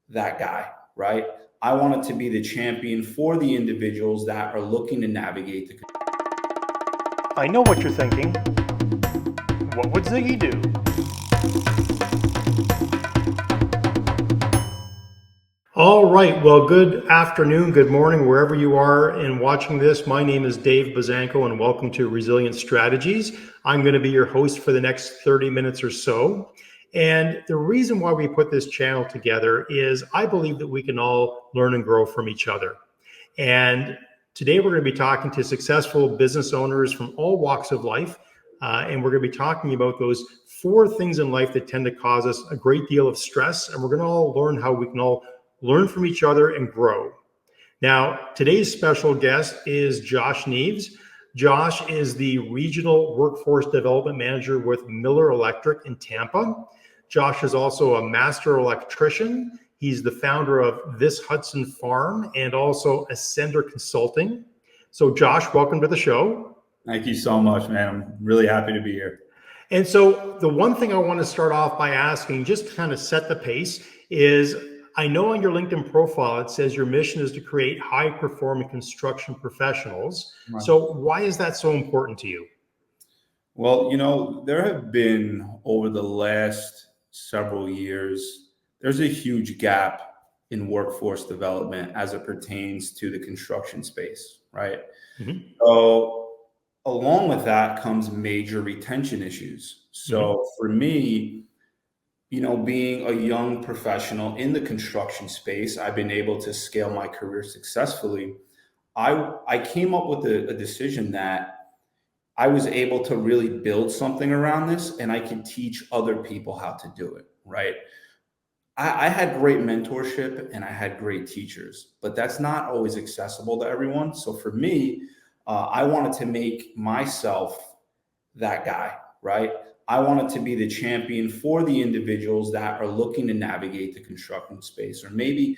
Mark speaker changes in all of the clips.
Speaker 1: that guy, right? I wanted to be the champion for the individuals that are looking to navigate the.
Speaker 2: I know what you're thinking. What would Ziggy do? All right. Well, good afternoon, good morning, wherever you are in watching this. My name is Dave Bazanko, and welcome to Resilient Strategies. I'm going to be your host for the next 30 minutes or so. And the reason why we put this channel together is I believe that we can all learn and grow from each other. And today we're going to be talking to successful business owners from all walks of life. And we're going to be talking about those 4 things in life that tend to cause us a great deal of stress. And we're going to all learn how we can all learn from each other and grow. Now, today's special guest is Josh Neves. Josh is the Regional Workforce Development Manager with Miller Electric in Tampa. Josh is also a master electrician. He's the founder of This Hudson Farm and also Ascender Consulting. So Josh, welcome to the show.
Speaker 1: Thank you so much, man. I'm really happy to be here.
Speaker 2: And so the one thing I want to start off by asking, just to kind of set the pace, is I know on your LinkedIn profile, it says your mission is to create high-performing construction professionals. Right. So why is that so important to you?
Speaker 1: Well, there have been, over the last several years, there's a huge gap in workforce development as it pertains to the construction space, right? Mm-hmm. So along with that comes major retention issues. So for me, being a young professional in the construction space, I've been able to scale my career successfully. I came up with a decision that I was able to really build something around this, and I can teach other people how to do it, right? I had great mentorship and I had great teachers, but that's not always accessible to everyone. So for me, I wanted to make myself that guy, right? I wanted to be the champion for the individuals that are looking to navigate the construction space, or maybe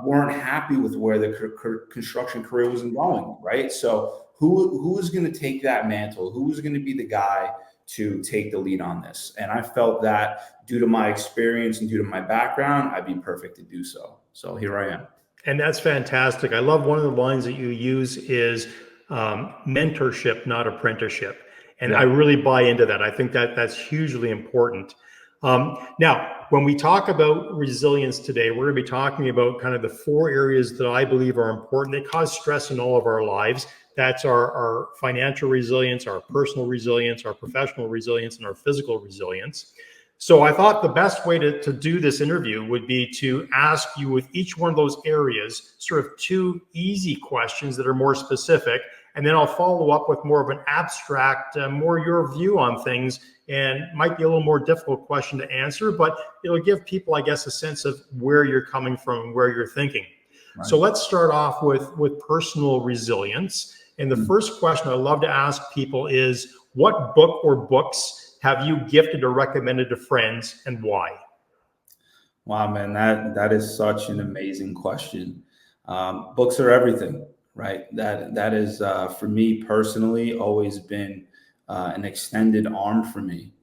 Speaker 1: weren't happy with where the construction career was going, right? So who is going to take that mantle? Who is going to be the guy to take the lead on this? And I felt that due to my experience and due to my background, I'd be perfect to do so. So here I am.
Speaker 2: And that's fantastic. I love one of the lines that you use is mentorship, not apprenticeship. And yeah. I really buy into that. I think that that's hugely important. Now, when we talk about resilience today, we're going to be talking about kind of the 4 areas that I believe are important. They cause stress in all of our lives. That's our financial resilience, our personal resilience, our professional resilience, and our physical resilience. So I thought the best way to do this interview would be to ask you with each one of those areas sort of 2 easy questions that are more specific. And then I'll follow up with more of an abstract, more your view on things, and might be a little more difficult question to answer, but it'll give people, I guess, a sense of where you're coming from and where you're thinking. Right. So let's start off with personal resilience. And the first question I love to ask people is, what book or books have you gifted or recommended to friends, and why?
Speaker 1: Wow, man, that is such an amazing question. Books are everything. Right. That is, for me personally, always been an extended arm for me,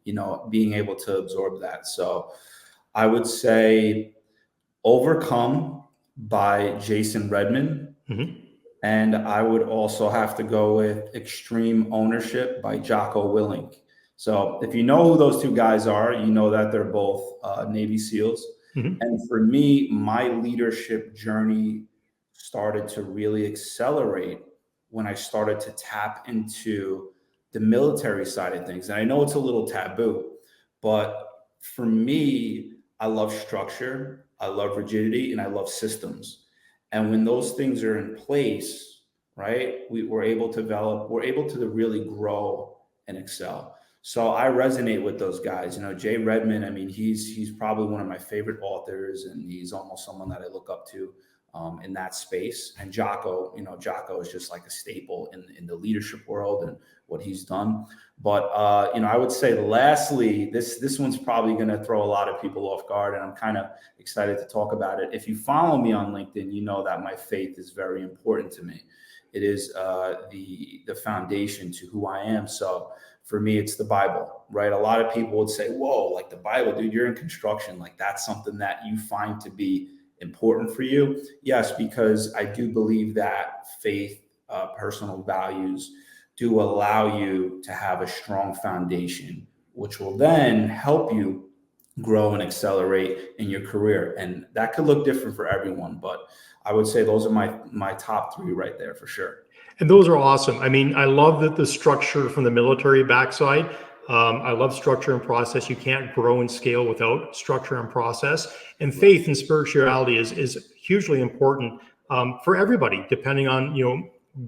Speaker 1: being able to absorb that. So I would say Overcome by Jason Redman. Mm-hmm. And I would also have to go with Extreme Ownership by Jocko Willink. So if you know who those 2 guys are, you know that they're both Navy SEALs. Mm-hmm. And for me, my leadership journey started to really accelerate when I started to tap into the military side of things. And I know it's a little taboo, but for me, I love structure, I love rigidity, and I love systems. And when those things are in place, right, we're able to really grow and excel. So I resonate with those guys. Jay Redman, I mean, he's probably one of my favorite authors, and he's almost someone that I look up to in that space. And Jocko is just like a staple in the leadership world and what he's done. But I would say lastly, this one's probably going to throw a lot of people off guard, and I'm kind of excited to talk about it. If you follow me on LinkedIn, you know that my faith is very important to me. It is the foundation to who I am. So For me, it's the Bible, right? A lot of people would say, whoa, like the Bible, dude, you're in construction. Like that's something that you find to be important for you. Yes, because I do believe that faith, personal values do allow you to have a strong foundation, which will then help you grow and accelerate in your career. And that could look different for everyone, but I would say those are my top three right there for sure.
Speaker 2: And those are awesome. I mean, I love that the structure from the military backside. I love structure and process. You can't grow and scale without structure and process. And faith and spirituality is hugely important for everybody, depending on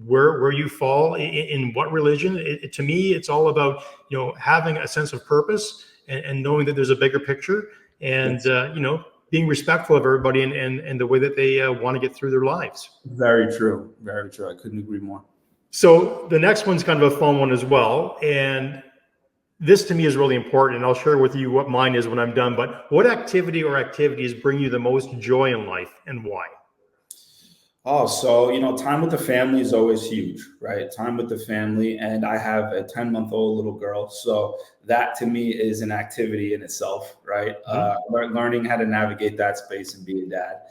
Speaker 2: where you fall in what religion. To me, it's all about having a sense of purpose and knowing that there's a bigger picture, and
Speaker 1: Yes.
Speaker 2: being respectful of everybody and the way that they want to get through their lives.
Speaker 1: Very true. Very true. I couldn't agree more.
Speaker 2: So the next one's kind of a fun one as well. And this to me is really important. And I'll share with you what mine is when I'm done. But what activity or activities bring you the most joy in life and why?
Speaker 1: Oh, so, time with the family is always huge, right? Time with the family. And I have a 10-month-old little girl. So that to me is an activity in itself, right?
Speaker 2: Mhm.
Speaker 1: Learning how to navigate that space and be a dad.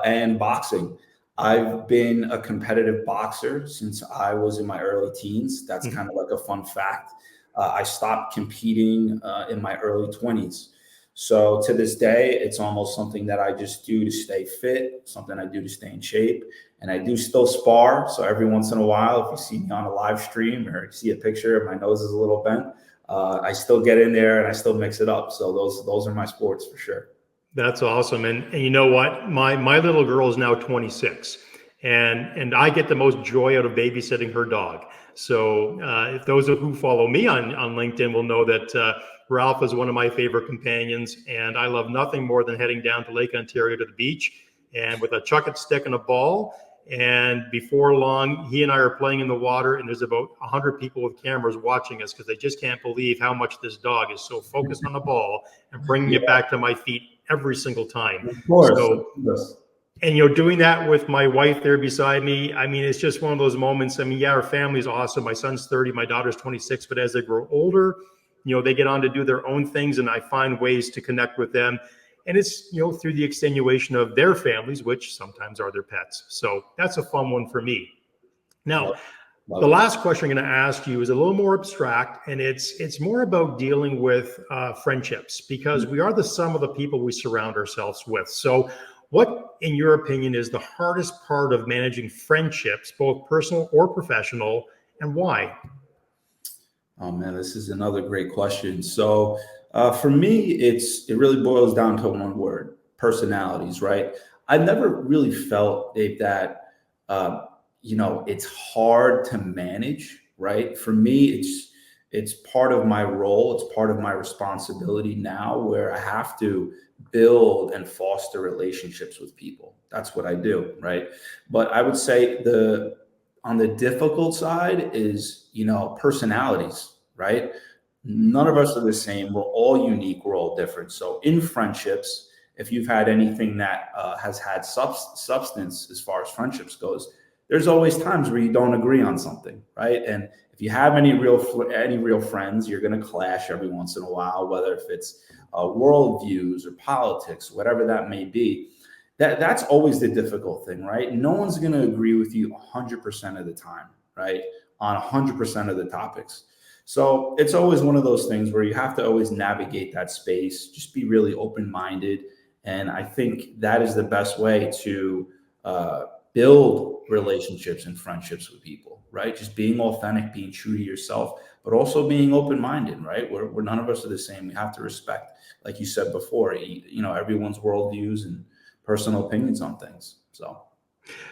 Speaker 1: And boxing. I've been a competitive boxer since I was in my early teens. That's
Speaker 2: Mhm.
Speaker 1: kind of like a fun fact. I stopped competing in my early 20s. So to this day, it's almost something that I just do to stay fit, something I do to stay in shape. And I do still spar. So every once in a while, if you see me on a live stream or see a picture of my nose is a little bent, I still get in there and I still mix it up. So those are my sports for sure.
Speaker 2: That's awesome. And you know what? My little girl is now 26, and I get the most joy out of babysitting her dog. So if those who follow me on LinkedIn will know that Ralph is one of my favorite companions, and I love nothing more than heading down to Lake Ontario to the beach and with a chuck-it stick and a ball. And before long, he and I are playing in the water, and there's about 100 people with cameras watching us because they just can't believe how much this dog is so focused on the ball and bringing
Speaker 1: Yeah,
Speaker 2: it back to my feet every single time.
Speaker 1: of course. Of
Speaker 2: So,
Speaker 1: course.
Speaker 2: and doing that with my wife there beside me, I mean, it's just one of those moments. I mean, yeah, our family's awesome. My son's 30, my daughter's 26, but as they grow older, they get on to do their own things, and I find ways to connect with them. And it's, through the extenuation of their families, which sometimes are their pets. So that's a fun one for me. Now,
Speaker 1: Love,
Speaker 2: the
Speaker 1: love it.
Speaker 2: last question I'm going to ask you is a little more abstract, and it's more about dealing with friendships, because we are the sum of the people we surround ourselves with. So, what, in your opinion, is the hardest part of managing friendships, both personal or professional, and why?
Speaker 1: Oh man, this is another great question. So for me, it really boils down to one word: personalities. Right? I never really felt, Dave, that it's hard to manage. Right? For me, it's part of my role. It's part of my responsibility now, where I have to build and foster relationships with people. That's what I do. Right? But I would say the on the difficult side is personalities, right? None of us are the same. We're all unique. We're all different. So in friendships, if you've had anything that has had substance as far as friendships goes, there's always times where you don't agree on something, right? And if you have any real friends, you're going to clash every once in a while, whether if it's worldviews or politics, whatever that may be. That's always the difficult thing, right? No one's going to agree with you 100% of the time, right? On 100% of the topics. So it's always one of those things where you have to always navigate that space, just be really open-minded. And I think that is the best way to build relationships and friendships with people, right? Just being authentic, being true to yourself, but also being open-minded, right? We're none of us are the same. We have to respect, like you said before, everyone's worldviews and personal opinions on things. So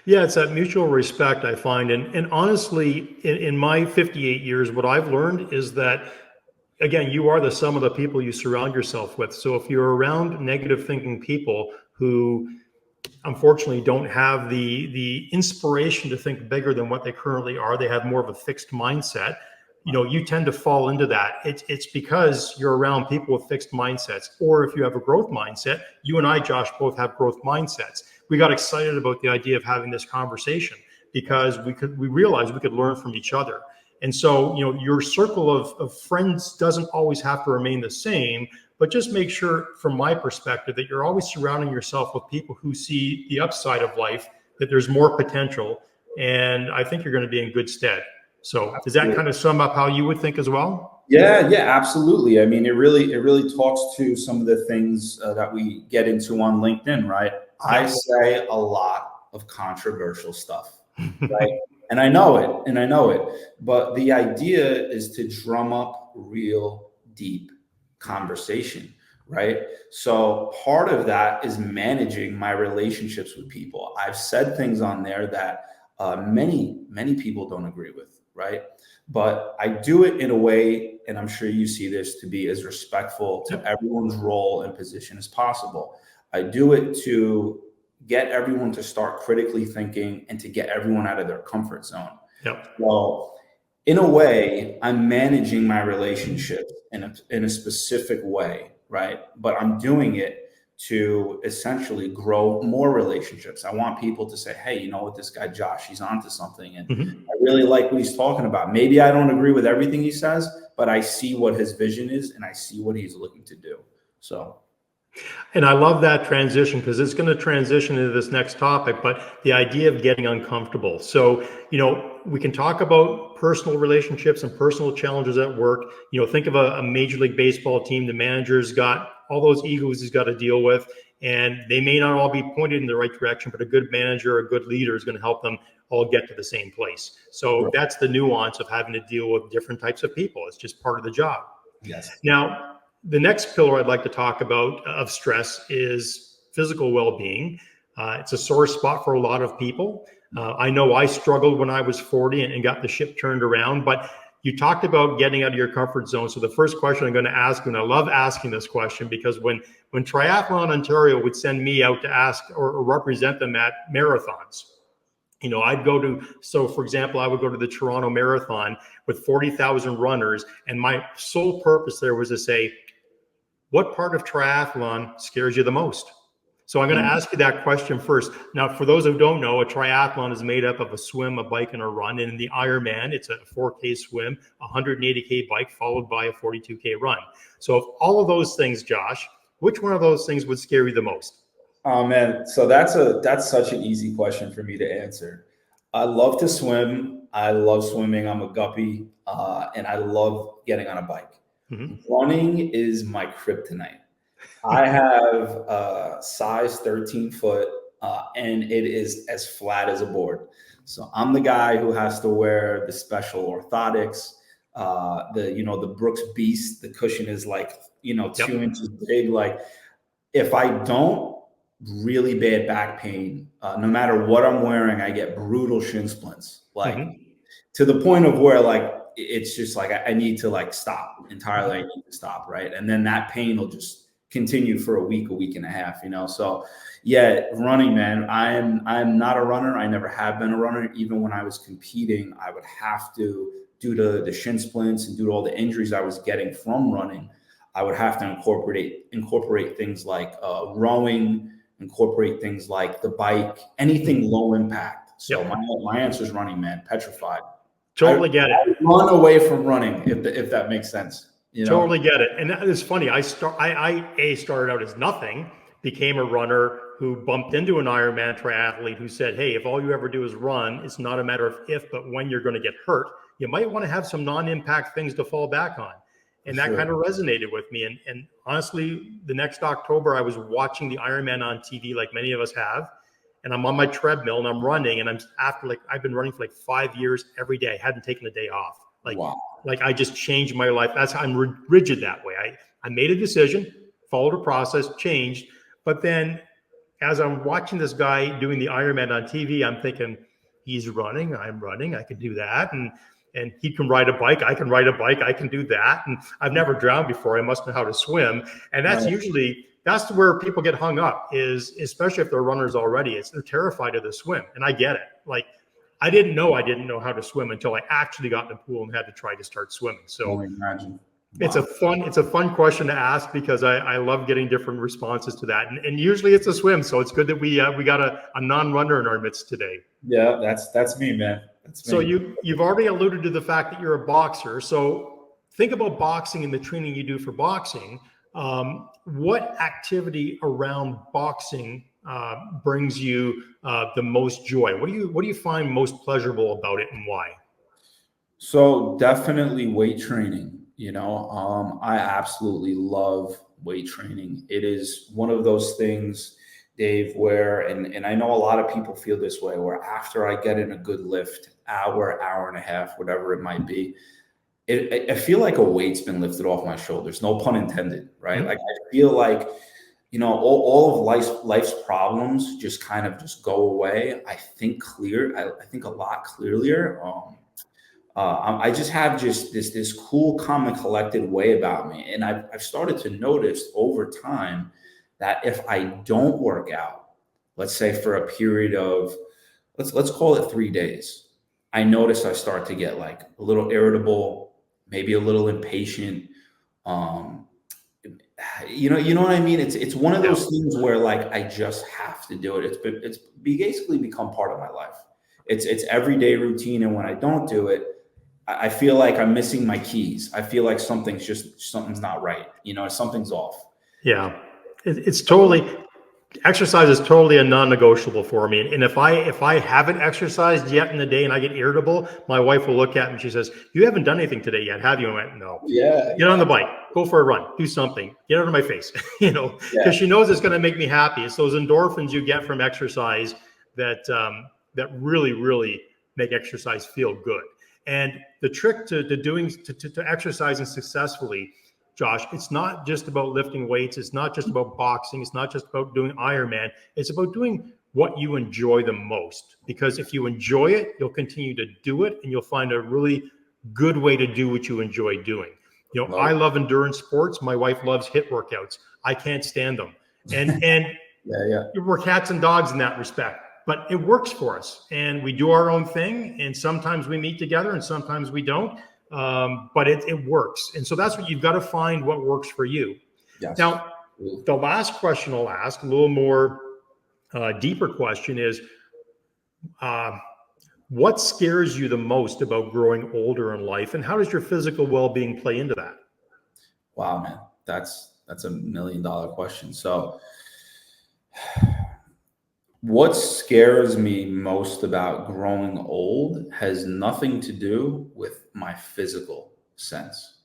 Speaker 2: Yeah, it's that mutual respect, I find. And honestly, in my 58 years, what I've learned is that, again, you are the sum of the people you surround yourself with. So if you're around negative thinking people who unfortunately don't have the inspiration to think bigger than what they currently are, they have more of a fixed mindset, you tend to fall into that. It's because you're around people with fixed mindsets. Or if you have a growth mindset, you and I, Josh, both have growth mindsets. We got excited about the idea of having this conversation because we realized we could learn from each other. And so, your circle of friends doesn't always have to remain the same, but just make sure, from my perspective, that you're always surrounding yourself with people who see the upside of life, that there's more potential. And I think you're going to be in good stead. So does that kind of sum up how you would think as well?
Speaker 1: Yeah, absolutely. I mean, it really talks to some of the things that we get into on LinkedIn, right? I say a lot of controversial stuff, right? And I know it. But the idea is to drum up real deep conversation, right? So part of that is managing my relationships with people. I've said things on there that many people don't agree with, right? But I do it in a way, and I'm sure you see this, to be as respectful to everyone's role and position as possible. I do it to get everyone to start critically thinking and to get everyone out of their comfort zone. Well, in a way, I'm managing my relationships in a specific way, right? But I'm doing it to essentially grow more relationships. I want people to say, hey, you know what, this guy Josh, he's onto something. And I really like what he's talking about. Maybe I don't agree with everything he says, but I see what his vision is and I see what he's looking to do. So.
Speaker 2: And I love that transition, because it's going to transition into this next topic, but the idea of getting uncomfortable. So, we can talk about personal relationships and personal challenges at work. Think of a Major League Baseball team. The manager's got all those egos he's got to deal with, and they may not all be pointed in the right direction, but a good manager, a good leader is going to help them all get to the same place. So that's the nuance of having to deal with different types of people. It's just part of the job.
Speaker 1: Yes.
Speaker 2: Now, the next pillar I'd like to talk about of stress is physical well-being. It's a sore spot for a lot of people. I know I struggled when I was 40 and got the ship turned around, but you talked about getting out of your comfort zone. So the first question I'm going to ask, and I love asking this question, because when Triathlon Ontario would send me out to ask or represent them at marathons, I'd go to, so for example, I would go to the Toronto Marathon with 40,000 runners. And my sole purpose there was to say, what part of triathlon scares you the most? So I'm going to ask you that question first. Now, for those who don't know, a triathlon is made up of a swim, a bike, and a run. And in the Ironman, it's a 4K swim, 180K bike, followed by a 42K run. So of all of those things, Josh, which one of those things would scare you the most?
Speaker 1: Oh man, so that's such an easy question for me to answer. I love to swim. I love swimming. I'm a guppy, and I love getting on a bike. Running is my kryptonite. I have a size 13 foot, and it is as flat as a board. So I'm the guy who has to wear the special orthotics, the Brooks Beast. The cushion is like 2 inches big. Like, if I don't, really bad back pain, no matter what I'm wearing, I get brutal shin splints, like to the point of where it's just like I need to stop entirely. I need to stop, right? And then that pain will just continue for a week and a half, So yeah, running, man. I'm not a runner. I never have been a runner. Even when I was competing, I would have to, due to the shin splints and due to all the injuries I was getting from running, I would have to incorporate things like rowing, incorporate things like the bike, anything low impact. So my answer is running, man. Petrified.
Speaker 2: Totally get it.
Speaker 1: I run away from running, if that makes sense.
Speaker 2: Totally get it. And it's funny. I started out as nothing, became a runner who bumped into an Ironman triathlete who said, hey, if all you ever do is run, it's not a matter of if, but when you're going to get hurt. You might want to have some non-impact things to fall back on. And that kind of resonated with me. And honestly, the next October, I was watching the Ironman on TV, like many of us have. And I'm on my treadmill and I'm running. And I've been running for 5 years every day. I hadn't taken a day off. I just changed my life. I'm rigid that way. I made a decision, followed a process, changed. But then as I'm watching this guy doing the Ironman on TV, I'm thinking, he's running, I'm running, I can do that. And he can ride a bike, I can ride a bike, I can do that. And I've never drowned before, I must know how to swim. And that's where people get hung up, is especially if they're runners already, they're terrified of the swim. And I get it. I didn't know how to swim until I actually got in the pool and had to try to start swimming. So
Speaker 1: imagine.
Speaker 2: Wow. It's a fun question to ask, because I love getting different responses to that. And usually it's a swim. So it's good that we got a non-runner in our midst today.
Speaker 1: Yeah, that's me, man. That's
Speaker 2: So
Speaker 1: me.
Speaker 2: you've already alluded to the fact that you're a boxer. So think about boxing and the training you do for boxing. What activity around boxing brings you the most joy? What do you find most pleasurable about it, and why?
Speaker 1: So definitely weight training. I absolutely love weight training. It is one of those things, Dave, where and I know a lot of people feel this way, where after I get in a good lift, hour and a half, whatever it might be, I feel like a weight's been lifted off my shoulders. No pun intended, right? Like
Speaker 2: Mhm.
Speaker 1: I feel like all of life's problems just kind of just go away. I think clear. I think a lot clearer. I just have just this cool, calm, and collected way about me, and I've started to notice over time that if I don't work out, let's say for a period of let's call it 3 days, I notice I start to get like a little irritable, maybe a little impatient. Um, you know what I mean? It's one of
Speaker 2: Yeah.
Speaker 1: those things where like I just have to do it. It's basically become part of my life. It's everyday routine, and when I don't do it, I feel like I'm missing my keys. I feel like something's not right. Something's off.
Speaker 2: Yeah. It's totally, exercise is totally a non-negotiable for me. And if I haven't exercised yet in the day and I get irritable, my wife will look at me and she says, "You haven't done anything today yet, have you?" I went, "No."
Speaker 1: Yeah,
Speaker 2: Get on
Speaker 1: yeah,
Speaker 2: the bike, go for a run, do something, get out of my face,
Speaker 1: yeah.
Speaker 2: because she knows it's going to make me happy. It's those endorphins you get from exercise that really, really make exercise feel good. And the trick to exercising successfully, Josh, it's not just about lifting weights. It's not just about boxing. It's not just about doing Ironman. It's about doing what you enjoy the most. Because if you enjoy it, you'll continue to do it, and you'll find a really good way to do what you enjoy doing.
Speaker 1: Love
Speaker 2: I
Speaker 1: it.
Speaker 2: love endurance sports. My wife loves HIIT workouts. I can't stand them. And
Speaker 1: Yeah, yeah.
Speaker 2: we're cats and dogs in that respect, but it works for us, and we do our own thing. And sometimes we meet together, and sometimes we don't. But it works, and so that's what you've got to find, what works for you.
Speaker 1: Yes.
Speaker 2: Now, the last question I'll ask, a little more deeper question, is uh, what scares you the most about growing older in life, and how does your physical well-being play into that?
Speaker 1: Wow, man. That's $1 million question. So what scares me most about growing old has nothing to do with my physical sense.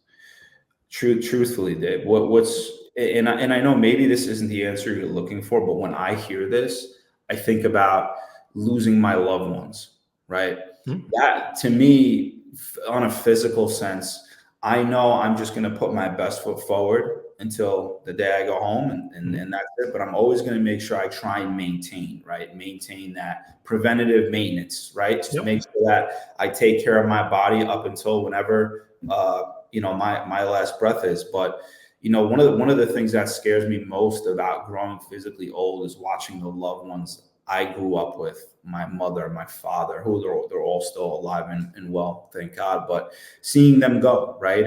Speaker 1: Truthfully, Dave, what's and I know maybe this isn't the answer you're looking for, but when I hear this, I think about losing my loved ones, right?
Speaker 2: Hmm?
Speaker 1: That to me, on a physical sense, I know I'm just going to put my best foot forward until the day I go home, and that's it. But I'm always going to make sure I try and maintain, right? Maintain that preventative maintenance, right? Just
Speaker 2: Yep.
Speaker 1: make sure that I take care of my body up until whenever my last breath is. But one of the things that scares me most about growing physically old is watching the loved ones I grew up with, my mother, my father, who they're all still alive and well, thank God. But seeing them go, right?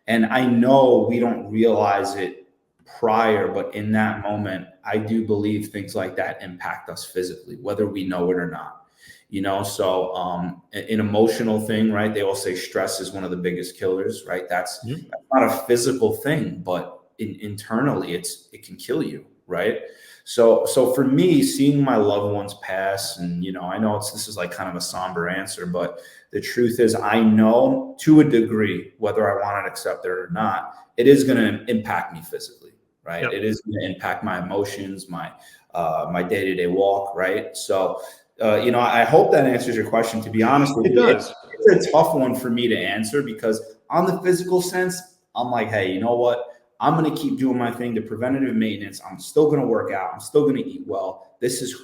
Speaker 1: And I know we don't realize it prior, but in that moment, I do believe things like that impact us physically, whether we know it or not. So an emotional thing, right? They all say stress is one of the biggest killers, right?
Speaker 2: Mhm.
Speaker 1: That's not a physical thing, but internally it can kill you, right? So for me, seeing my loved ones pass, and I know this is like kind of a somber answer, but the truth is I know to a degree, whether I want to accept it or not, it is going to impact me physically, right? It
Speaker 2: Yep.
Speaker 1: is going to impact my emotions, my day-to-day walk, right? So I hope that answers your question. To be honest with
Speaker 2: It
Speaker 1: you,
Speaker 2: does.
Speaker 1: it's a tough one for me to answer because on the physical sense, I'm like, hey, you know what? I'm going to keep doing my thing, the preventative maintenance. I'm still going to work out. I'm still going to eat well. This is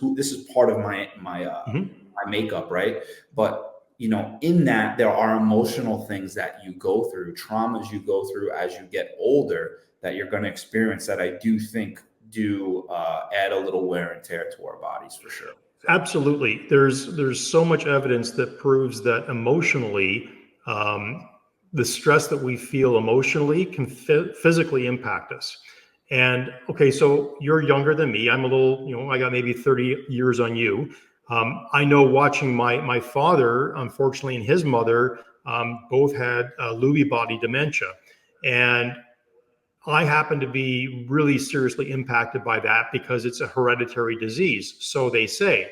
Speaker 1: part of
Speaker 2: Mhm.
Speaker 1: my makeup, right? But in that there are emotional things that you go through, traumas you go through as you get older that you're going to experience that I do think do add a little wear and tear to our bodies for sure.
Speaker 2: Absolutely. There's so much evidence that proves that emotionally, um, the stress that we feel emotionally can physically impact us. And okay, so you're younger than me. I'm a little, I got maybe 30 years on you. I know watching my father, unfortunately, and his mother both had Lewy body dementia. And I happen to be really seriously impacted by that because it's a hereditary disease, so they say.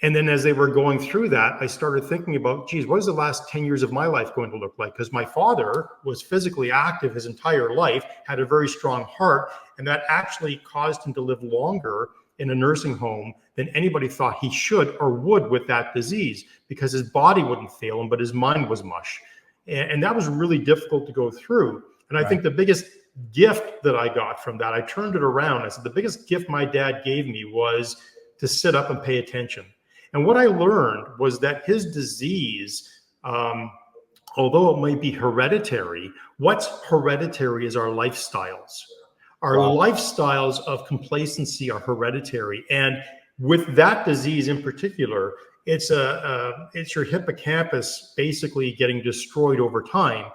Speaker 2: And then as they were going through that, I started thinking about, geez, what is the last 10 years of my life going to look like? Because my father was physically active his entire life, had a very strong heart, and that actually caused him to live longer in a nursing home than anybody thought he should or would with that disease, because his body wouldn't fail him, but his mind was mush. And that was really difficult to go through. And I think the biggest gift that I got from that, I turned it around. I said, the biggest gift my dad gave me was to sit up and pay attention. And what I learned was that his disease, although it might be hereditary, what's hereditary is our lifestyles. Our lifestyles of complacency are hereditary. And with that disease in particular, it's your hippocampus basically getting destroyed over time.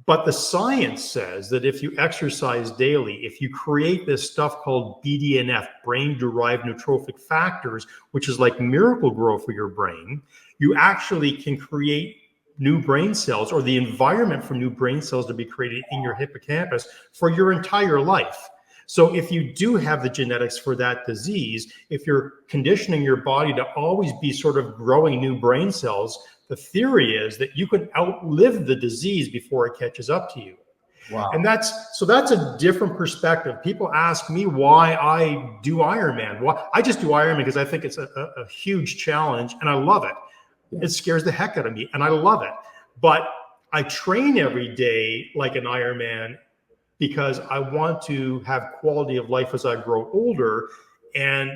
Speaker 2: But the science says that if you exercise daily, if you create this stuff called BDNF, brain-derived neurotrophic factors, which is like miracle grow for your brain, you actually can create new brain cells, or the environment for new brain cells to be created in your hippocampus for your entire life. So if you do have the genetics for that disease, if you're conditioning your body to always be sort of growing new brain cells, the theory is that you could outlive the disease before it catches up to you. Wow. And that's a different perspective. People ask me why I do Ironman. Well, I just do Ironman because I think it's a huge challenge and I love it. It scares the heck out of me and I love it. But I train every day like an Ironman because I want to have quality of life as I grow older. And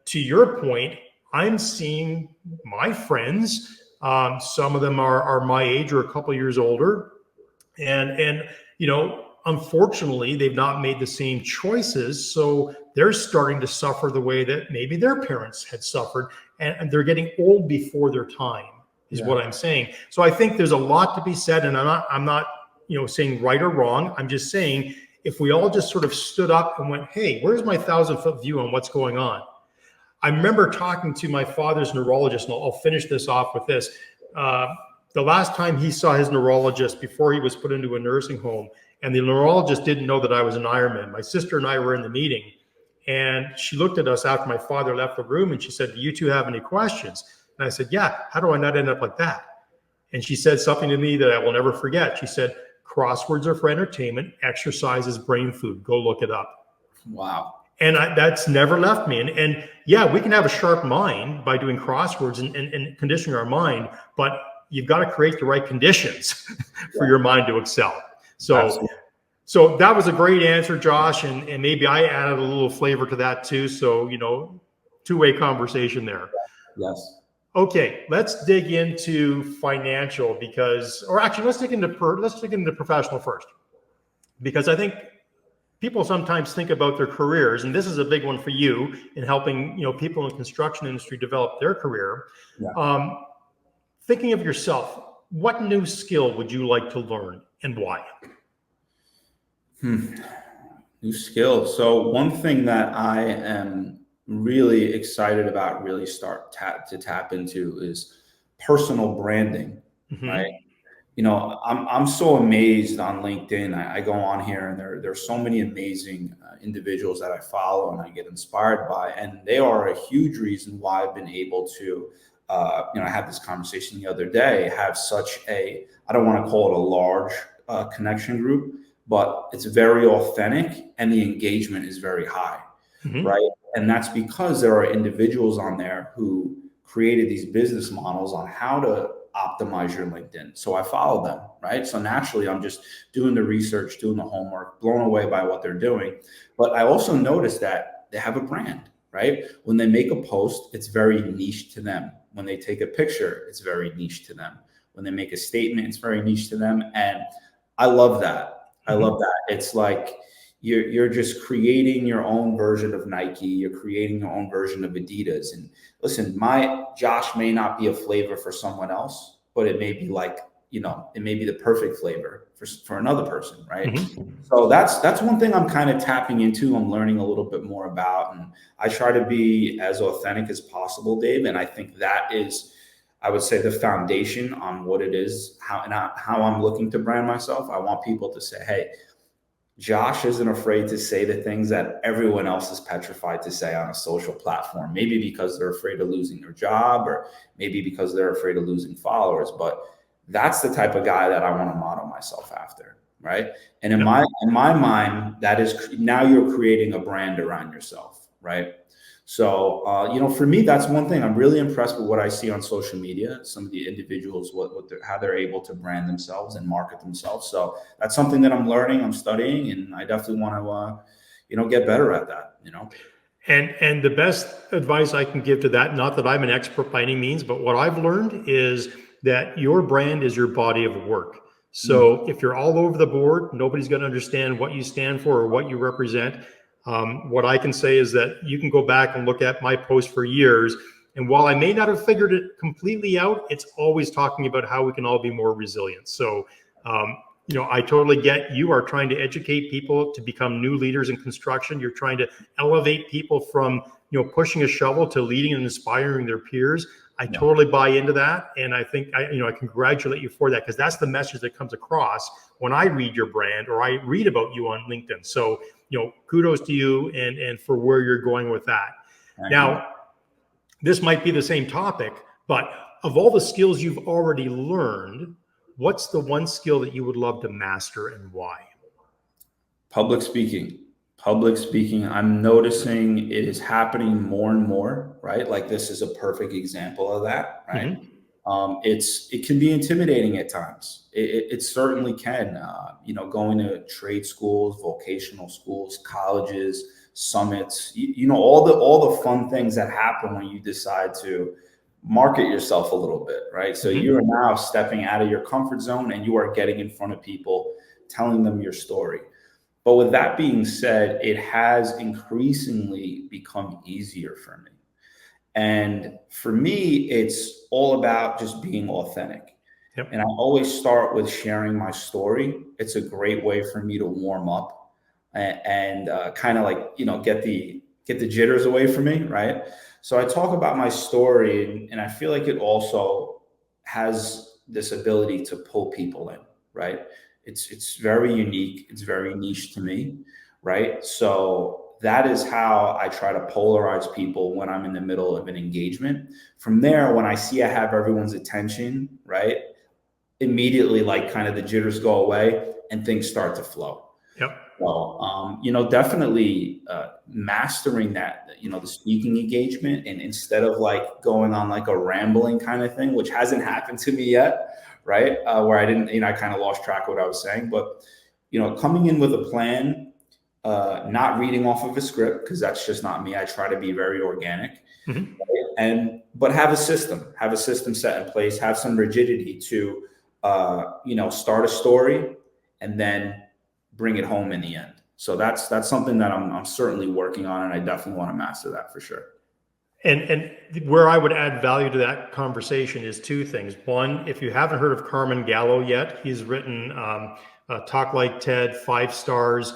Speaker 2: to your point, I'm seeing my friends, some of them are my age or a couple of years older. And you know, unfortunately, they've not made the same choices. So they're starting to suffer the way that maybe their parents had suffered. And they're getting old before their time is what I'm saying. So I think there's a lot to be said. And I'm not, you know, saying right or wrong. I'm just saying, if we all just sort of stood up and went, hey, where's my 1,000-foot view on what's going on? I remember talking to my father's neurologist, and I'll finish this off with this. The last time he saw his neurologist before he was put into a nursing home, and the neurologist didn't know that I was an Ironman. My sister and I were in the meeting, and she looked at us after my father left the room, and she said, do you two have any questions? And I said, yeah, how do I not end up like that? And she said something to me that I will never forget. She said, crosswords are for entertainment, exercise is brain food. Go look it up.
Speaker 1: Wow.
Speaker 2: And that's never left me. And yeah, we can have a sharp mind by doing crosswords and conditioning our mind, but you've got to create the right conditions for your mind to excel. So that was a great answer, Josh. And maybe I added a little flavor to that too. So, you know, two-way conversation there.
Speaker 1: Yes.
Speaker 2: Okay, let's dig into financial let's dig into professional first, because I think people sometimes think about their careers, and this is a big one for you in helping, you know, people in the construction industry develop their career. Yeah. Thinking of yourself, what new skill would you like to learn and why?
Speaker 1: New skill. So one thing that I am really excited about, really to tap into, is personal branding. Right. You know, I'm so amazed on LinkedIn. I go on here and there's so many amazing individuals that I follow and I get inspired by, and they are a huge reason why I've been able to, you know, I had this conversation the other day, have such I don't want to call it a large connection group, but it's very authentic and the engagement is very high. Right. And that's because there are individuals on there who created these business models on how to optimize your LinkedIn. So I follow them, right? So naturally, I'm just doing the research, doing the homework, blown away by what they're doing. But I also noticed that they have a brand, right? When they make a post, it's very niche to them. When they take a picture, it's very niche to them. When they make a statement, it's very niche to them. And I love that. I love that. It's like you're just creating your own version of Nike. You're creating your own version of Adidas. And listen, my Josh may not be a flavor for someone else, but it may be like, it may be the perfect flavor for another person, right?
Speaker 2: Mm-hmm.
Speaker 1: So that's one thing I'm kind of tapping into. I'm learning a little bit more about, and I try to be as authentic as possible, Dave. And I think that is, I would say, the foundation on what it is, how I'm looking to brand myself. I want people to say, hey, Josh isn't afraid to say the things that everyone else is petrified to say on a social platform, maybe because they're afraid of losing their job, or maybe because they're afraid of losing followers. But that's the type of guy that I want to model myself after, right? And in my mind, that is, now you're creating a brand around yourself, right? So, for me, that's one thing. I'm really impressed with what I see on social media. Some of the individuals, how they're able to brand themselves and market themselves. So that's something that I'm learning, I'm studying, and I definitely want to, get better at that.
Speaker 2: And the best advice I can give to that, not that I'm an expert by any means, but what I've learned is that your brand is your body of work. So if you're all over the board, nobody's going to understand what you stand for or what you represent. What I can say is that you can go back and look at my posts for years. And while I may not have figured it completely out, it's always talking about how we can all be more resilient. So, I totally get you are trying to educate people to become new leaders in construction. You're trying to elevate people from, pushing a shovel to leading and inspiring their peers. I totally buy into that. And I think I congratulate you for that, because that's the message that comes across when I read your brand or I read about you on LinkedIn. So, kudos to you and for where you're going with that. Now, this might be the same topic, but of all the skills you've already learned, what's the one skill that you would love to master and why?
Speaker 1: Public speaking. I'm noticing it is happening more and more, right? Like, this is a perfect example of that, right? It can be intimidating at times. It certainly can. Going to trade schools, vocational schools, colleges, summits, all the fun things that happen when you decide to market yourself a little bit, right? So you are now stepping out of your comfort zone and you are getting in front of people, telling them your story. But with that being said, it has increasingly become easier for me. And for me, it's all about just being authentic. And I always start with sharing my story. It's a great way for me to warm up and kind of like, get the jitters away from me, right? So I talk about my story, and I feel like it also has this ability to pull people in, right? It's very unique. It's very niche to me, right? So that is how I try to polarize people when I'm in the middle of an engagement. From there, when I see I have everyone's attention, right, immediately, like, kind of the jitters go away and things start to flow. Well, definitely mastering that, the speaking engagement, and instead of like going on like a rambling kind of thing, which hasn't happened to me yet, right? Where I didn't, I kind of lost track of what I was saying, but, coming in with a plan, not reading off of a script, because that's just not me. I try to be very organic, but have a system set in place, have some rigidity to, start a story and then bring it home in the end. So that's something that I'm certainly working on, and I definitely want to master that for sure.
Speaker 2: And where I would add value to that conversation is two things. One, if you haven't heard of Carmen Gallo yet, he's written Talk Like TED, 5 stars.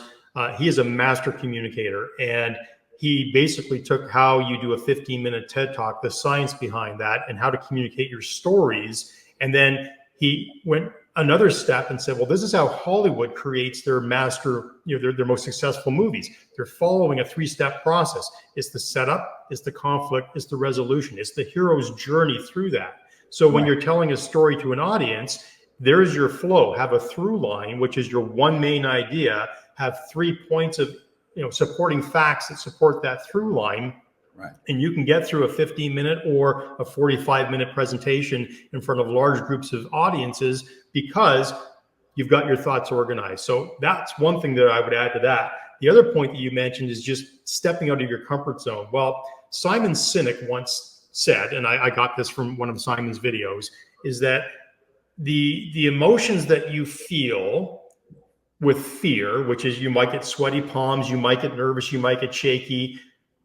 Speaker 2: He is a master communicator, and he basically took how you do a 15-minute TED Talk, the science behind that, and how to communicate your stories. And then he went another step and said, well, this is how Hollywood creates their master, their most successful movies. They're following a 3-step process. It's the setup, it's the conflict, it's the resolution, it's the hero's journey through that. So when you're telling a story to an audience, there's your flow. Have a through line, which is your one main idea. Have 3 points of supporting facts that support that through line.
Speaker 1: Right.
Speaker 2: And you can get through a 15-minute or a 45-minute presentation in front of large groups of audiences because you've got your thoughts organized. So that's one thing that I would add to that. The other point that you mentioned is just stepping out of your comfort zone. Well, Simon Sinek once said, and I got this from one of Simon's videos, is that the emotions that you feel with fear, which is you might get sweaty palms, you might get nervous, you might get shaky,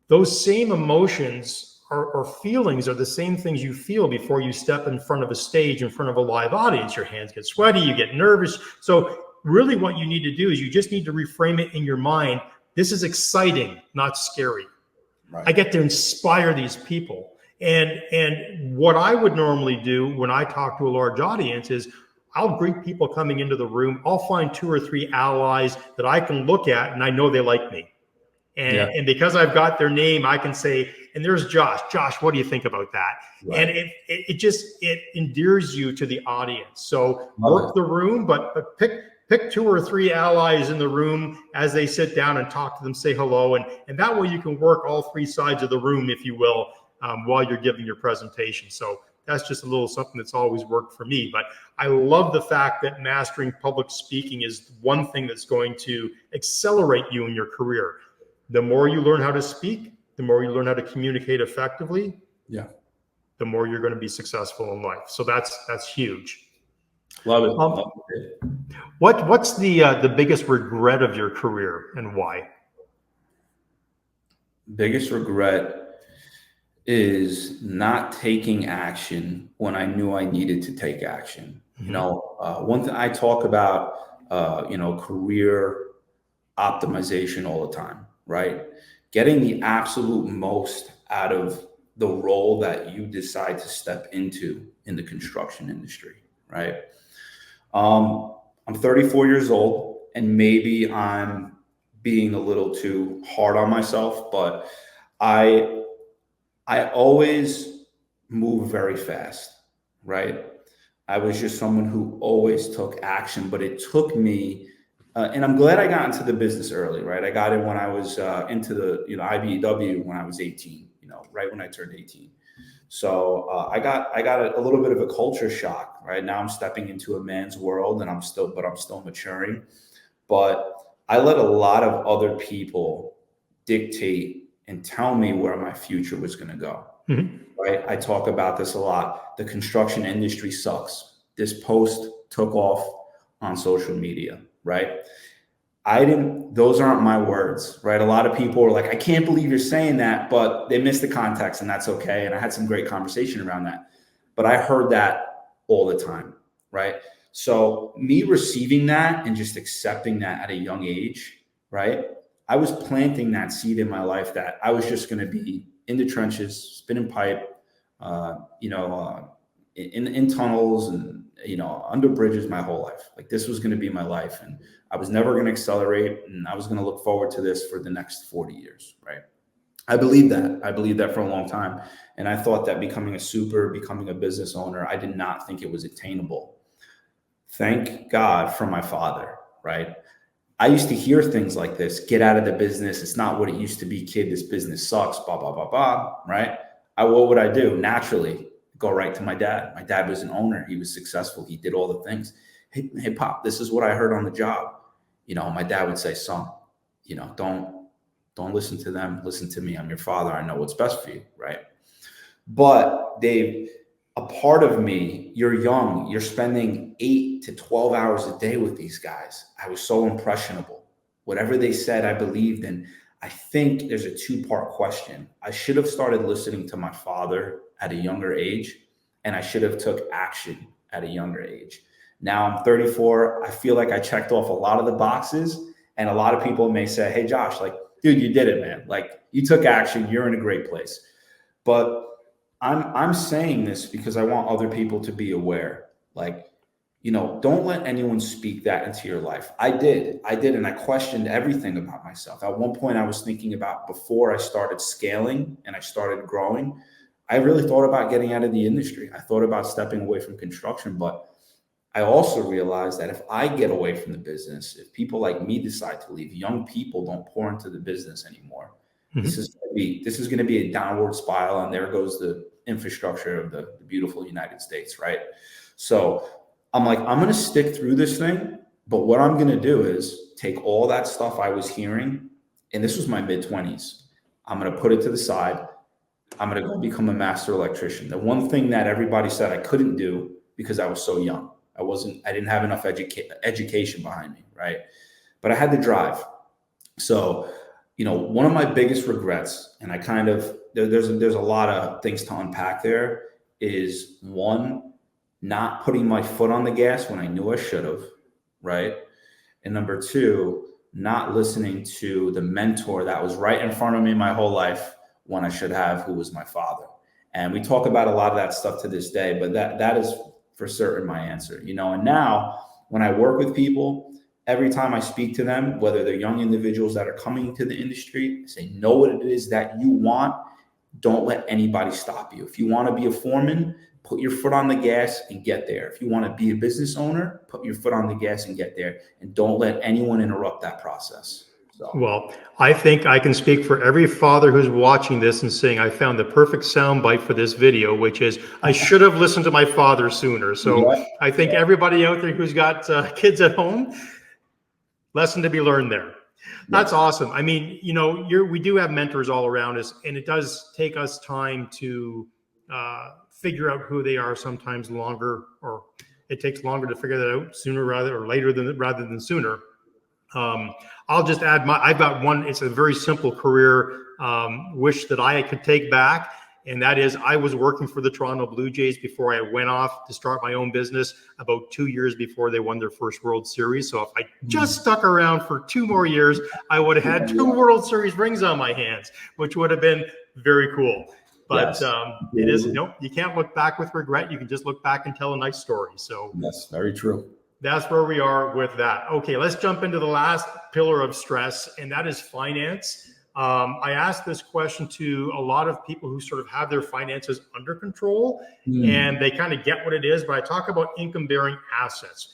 Speaker 2: those same emotions or feelings are the same things you feel before you step in front of a stage, in front of a live audience. Your hands get sweaty, you get nervous. So really what you need to do is you just need to reframe it in your mind. This is exciting, not scary.
Speaker 1: Right.
Speaker 2: I get to inspire these people. And what I would normally do when I talk to a large audience is I'll greet people coming into the room. I'll find 2 or 3 allies that I can look at and I know they like me. And because I've got their name, I can say, and there's Josh. Josh, what do you think about that? Right. And it just endears you to the audience. So work the room, but pick 2 or 3 allies in the room as they sit down and talk to them, say hello. And that way you can work all 3 sides of the room, if you will, while you're giving your presentation. So that's just a little something that's always worked for me. But I love the fact that mastering public speaking is one thing that's going to accelerate you in your career. The more you learn how to speak, the more you learn how to communicate effectively, the more you're going to be successful in life. So that's huge.
Speaker 1: Love it.
Speaker 2: What's the biggest regret of your career and why?
Speaker 1: Biggest regret is not taking action when I knew I needed to take action. Mm-hmm. You know, one thing I talk about, career optimization all the time, right? Getting the absolute most out of the role that you decide to step into in the construction industry, right? I'm 34 years old, and maybe I'm being a little too hard on myself, but I always move very fast, right? I was just someone who always took action, but it took me, and I'm glad I got into the business early, right? I got in when I was into the, IBEW when I was 18, right when I turned 18. So I got a little bit of a culture shock, right? Now I'm stepping into a man's world, and I'm still maturing. But I let a lot of other people dictate and tell me where my future was going to go. Mm-hmm. Right? I talk about this a lot. The construction industry sucks. This post took off on social media, right? Those aren't my words, right? A lot of people are like, I can't believe you're saying that, but they missed the context, and that's okay. And I had some great conversation around that, but I heard that all the time, right? So me receiving that and just accepting that at a young age, right? I was planting that seed in my life that I was just going to be in the trenches, spinning pipe, in tunnels and, under bridges my whole life. Like, this was going to be my life, and I was never going to accelerate, and I was going to look forward to this for the next 40 years, right? I believed that for a long time. And I thought that becoming a business owner, I did not think it was attainable. Thank God for my father, right? I used to hear things like this: get out of the business. It's not what it used to be, kid. This business sucks, blah, blah, blah, blah, right? What would I do? Naturally, go right to my dad. My dad was an owner. He was successful. He did all the things. Hey, Pop, this is what I heard on the job. My dad would say, son, don't listen to them. Listen to me. I'm your father. I know what's best for you, right? But Dave, a part of me, you're young, you're spending 8 to 12 hours a day with these guys. I was so impressionable. Whatever they said, I believed in. I think there's a 2-part question. I should have started listening to my father at a younger age, and I should have took action at a younger age. Now I'm 34. I feel like I checked off a lot of the boxes, and a lot of people may say, hey, Josh, like, dude, you did it, man. Like, you took action. You're in a great place. But I'm saying this because I want other people to be aware. Like, don't let anyone speak that into your life. I did. And I questioned everything about myself. At one point I was thinking about, before I started scaling and I started growing, I really thought about getting out of the industry. I thought about stepping away from construction, but I also realized that if I get away from the business, if people like me decide to leave, young people don't pour into the business anymore. Mm-hmm. This is going to be a downward spiral, and there goes the infrastructure of the beautiful United States, right? So I'm like, I'm going to stick through this thing, but what I'm going to do is take all that stuff I was hearing, and this was my mid-20s. I'm going to put it to the side. I'm going to go become a master electrician. The one thing that everybody said I couldn't do because I was so young. I didn't have enough education behind me, right? But I had the drive. So one of my biggest regrets, and I kind of there's a lot of things to unpack there, is one, not putting my foot on the gas when I knew I should have, right? And number two, not listening to the mentor that was right in front of me my whole life when I should have, who was my father. And we talk about a lot of that stuff to this day, but that is for certain my answer. And now when I work with people, every time I speak to them, whether they're young individuals that are coming to the industry, I say, know what it is that you want. Don't let anybody stop you. If you want to be a foreman, put your foot on the gas and get there. If you want to be a business owner, put your foot on the gas and get there. And don't let anyone interrupt that process. So.
Speaker 2: Well, I think I can speak for every father who's watching this and saying, I found the perfect soundbite for this video, which is, I should have listened to my father sooner. So
Speaker 1: Yeah.
Speaker 2: I think everybody out there who's got kids at home, lesson to be learned there. That's awesome. I mean, we do have mentors all around us, and it does take us time to figure out who they are, sometimes longer, or it takes longer to figure that out sooner rather than sooner. I'll just add I've got one, it's a very simple career wish that I could take back. And that is, I was working for the Toronto Blue Jays before I went off to start my own business about 2 years before they won their first World Series. So if I just stuck around for 2 more years, I would have had 2 World Series rings on my hands, which would have been very cool. But it is, you can't look back with regret. You can just look back and tell a nice story. So
Speaker 1: that's very true.
Speaker 2: That's where we are with that. Okay, let's jump into the last pillar of stress, and that is finance. I asked this question to a lot of people who sort of have their finances under control, and they kind of get what it is, but I talk about income-bearing assets.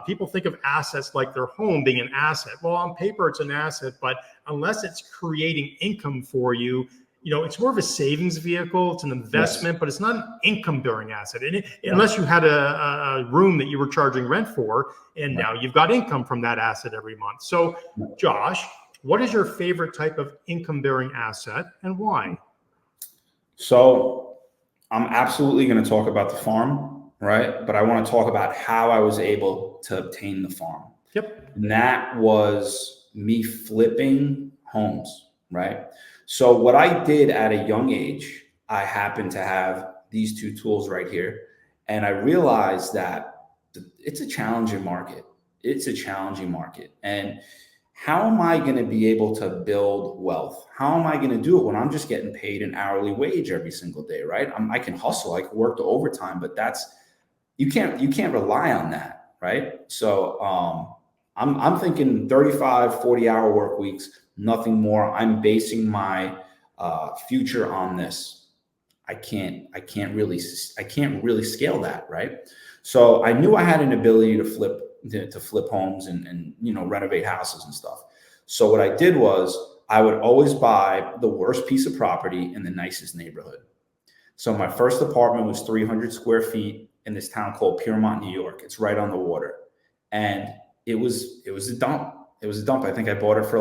Speaker 2: People think of assets like their home being an asset. Well, on paper, it's an asset, but unless it's creating income for you, it's more of a savings vehicle. It's an investment, but it's not an income-bearing asset. And unless you had a room that you were charging rent for, and now you've got income from that asset every month. So, Josh, what is your favorite type of income-bearing asset and why?
Speaker 1: So I'm absolutely going to talk about the farm, right? But I want to talk about how I was able to obtain the farm.
Speaker 2: Yep.
Speaker 1: And that was me flipping homes, right? So what I did at a young age, I happened to have these 2 tools right here. And I realized that it's a challenging market. It's a challenging market. And how am I going to be able to build wealth? How am I going to do it when I'm just getting paid an hourly wage every single day, right? I can hustle, I can work the overtime, but you can't rely on that, right? So I'm thinking 35, 40-hour work weeks, nothing more. I'm basing my future on this. I can't really scale that, right? So I knew I had an ability to flip homes and renovate houses and stuff. So what I did was I would always buy the worst piece of property in the nicest neighborhood. So my first apartment was 300 square feet in this town called Piermont, New York. It's right on the water. And it was a dump. It was a dump. I think I bought it for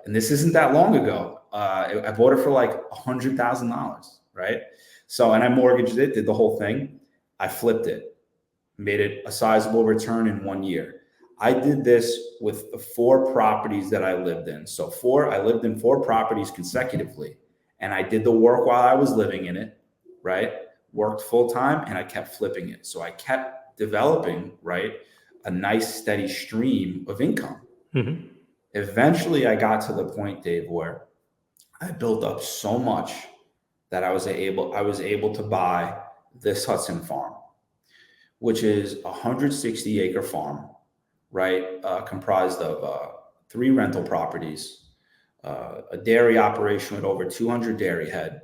Speaker 1: and this isn't that long ago. I bought it for $100,000, right? So, and I mortgaged it, did the whole thing. I flipped it, made it a sizable return in 1 year. I did this with the 4 properties that I lived in. So I lived in 4 properties consecutively, and I did the work while I was living in it, right? Worked full time, and I kept flipping it. So I kept developing, right, a nice steady stream of income. Mm-hmm. Eventually, I got to the point, Dave, where I built up so much that I was able to buy this Hudson farm, which is a 160-acre farm, right? Comprised of 3 rental properties, a dairy operation with over 200 dairy head,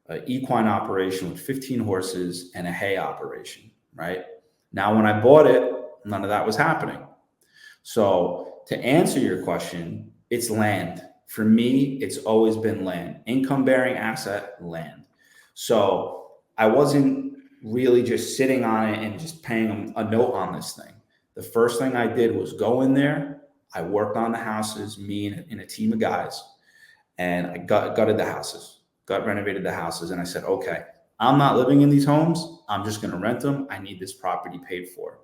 Speaker 1: an equine operation with 15 horses, and a hay operation, right? Now, when I bought it, none of that was happening. So to answer your question, it's land. For me, it's always been land, income-bearing asset, land. So I wasn't really just sitting on it and just paying a note on this thing. The first thing I did was go in there. I worked on the houses, me and a team of guys, and I gutted the houses, renovated the houses. And I said, okay, I'm not living in these homes. I'm just going to rent them. I need this property paid for.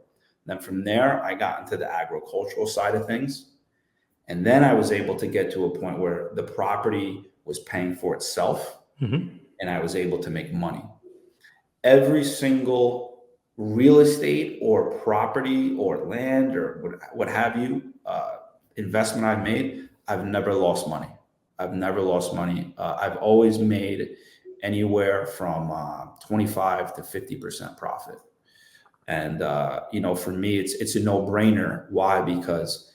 Speaker 1: Then from there, I got into the agricultural side of things. And then I was able to get to a point where the property was paying for itself
Speaker 2: Mm-hmm.
Speaker 1: and I was able to make money. Every single real estate or property or land or what have you, investment I've made, I've never lost money. I've never lost money. I've always made anywhere from 25 to 50% profit. And for me, it's a no-brainer. Why? Because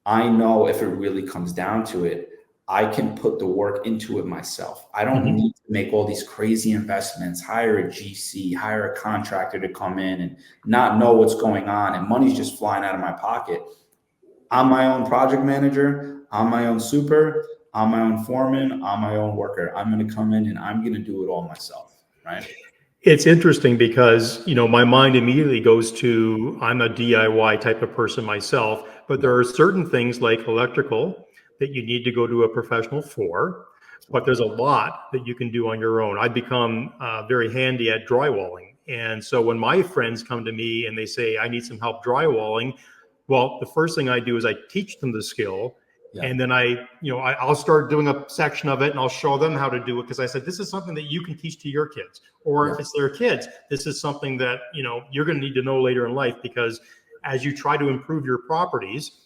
Speaker 1: I know if it really comes down to it, I can put the work into it myself. I don't
Speaker 2: Mm-hmm.
Speaker 1: need to make all these crazy investments, hire a GC, hire a contractor to come in and not know what's going on, and money's just flying out of my pocket. I'm my own project manager. I'm my own super. I'm my own foreman. I'm my own worker. I'm going to come in and I'm going to do it all myself. Right.
Speaker 2: It's interesting because, my mind immediately goes to, I'm a DIY type of person myself, but there are certain things like electrical that you need to go to a professional for, but there's a lot that you can do on your own. I've become very handy at drywalling. And so when my friends come to me and they say, I need some help drywalling, well, the first thing I do is I teach them the skill.
Speaker 1: Yeah.
Speaker 2: And then I'll start doing a section of it and I'll show them how to do it. Because I said, this is something that you can teach to your kids. Or if it's their kids, this is something that, you're going to need to know later in life, because as you try to improve your properties,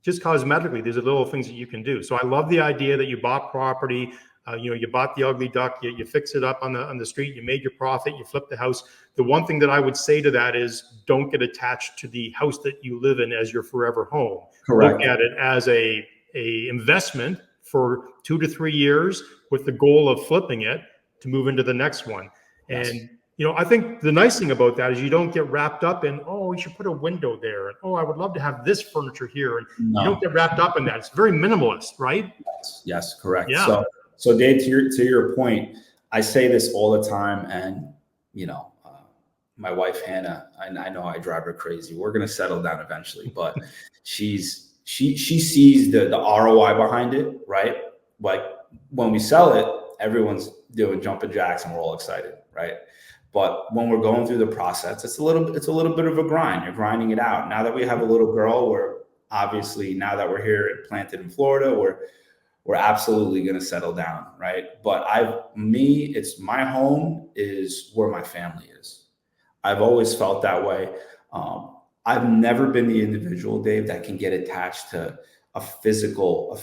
Speaker 2: just cosmetically, there's little things that you can do. So I love the idea that you bought property, you bought the ugly duck, you fix it up on the street, you made your profit, you flip the house. The one thing that I would say to that is, don't get attached to the house that you live in as your forever home.
Speaker 1: Correct.
Speaker 2: Look at it as a investment for 2 to 3 years with the goal of flipping it to move into the next one.
Speaker 1: Yes.
Speaker 2: And I think the nice thing about that is you don't get wrapped up in, oh, you should put a window there, and oh, I would love to have this furniture here, and
Speaker 1: No.
Speaker 2: you don't get wrapped up in that. It's very minimalist, right?
Speaker 1: Yes, correct.
Speaker 2: Yeah.
Speaker 1: So Dave, to your point, I say this all the time, and my wife Hannah, I know I drive her crazy. We're gonna settle down eventually, but she sees the ROI behind it, right? Like when we sell it, everyone's doing jumping jacks and we're all excited, right? But when we're going through the process, it's a little bit of a grind. You're grinding it out. Now that we have a little girl, now that we're here planted in Florida, we're absolutely going to settle down, right? But it's my home is where my family is. I've always felt that way. I've never been the individual, Dave, that can get attached to a physical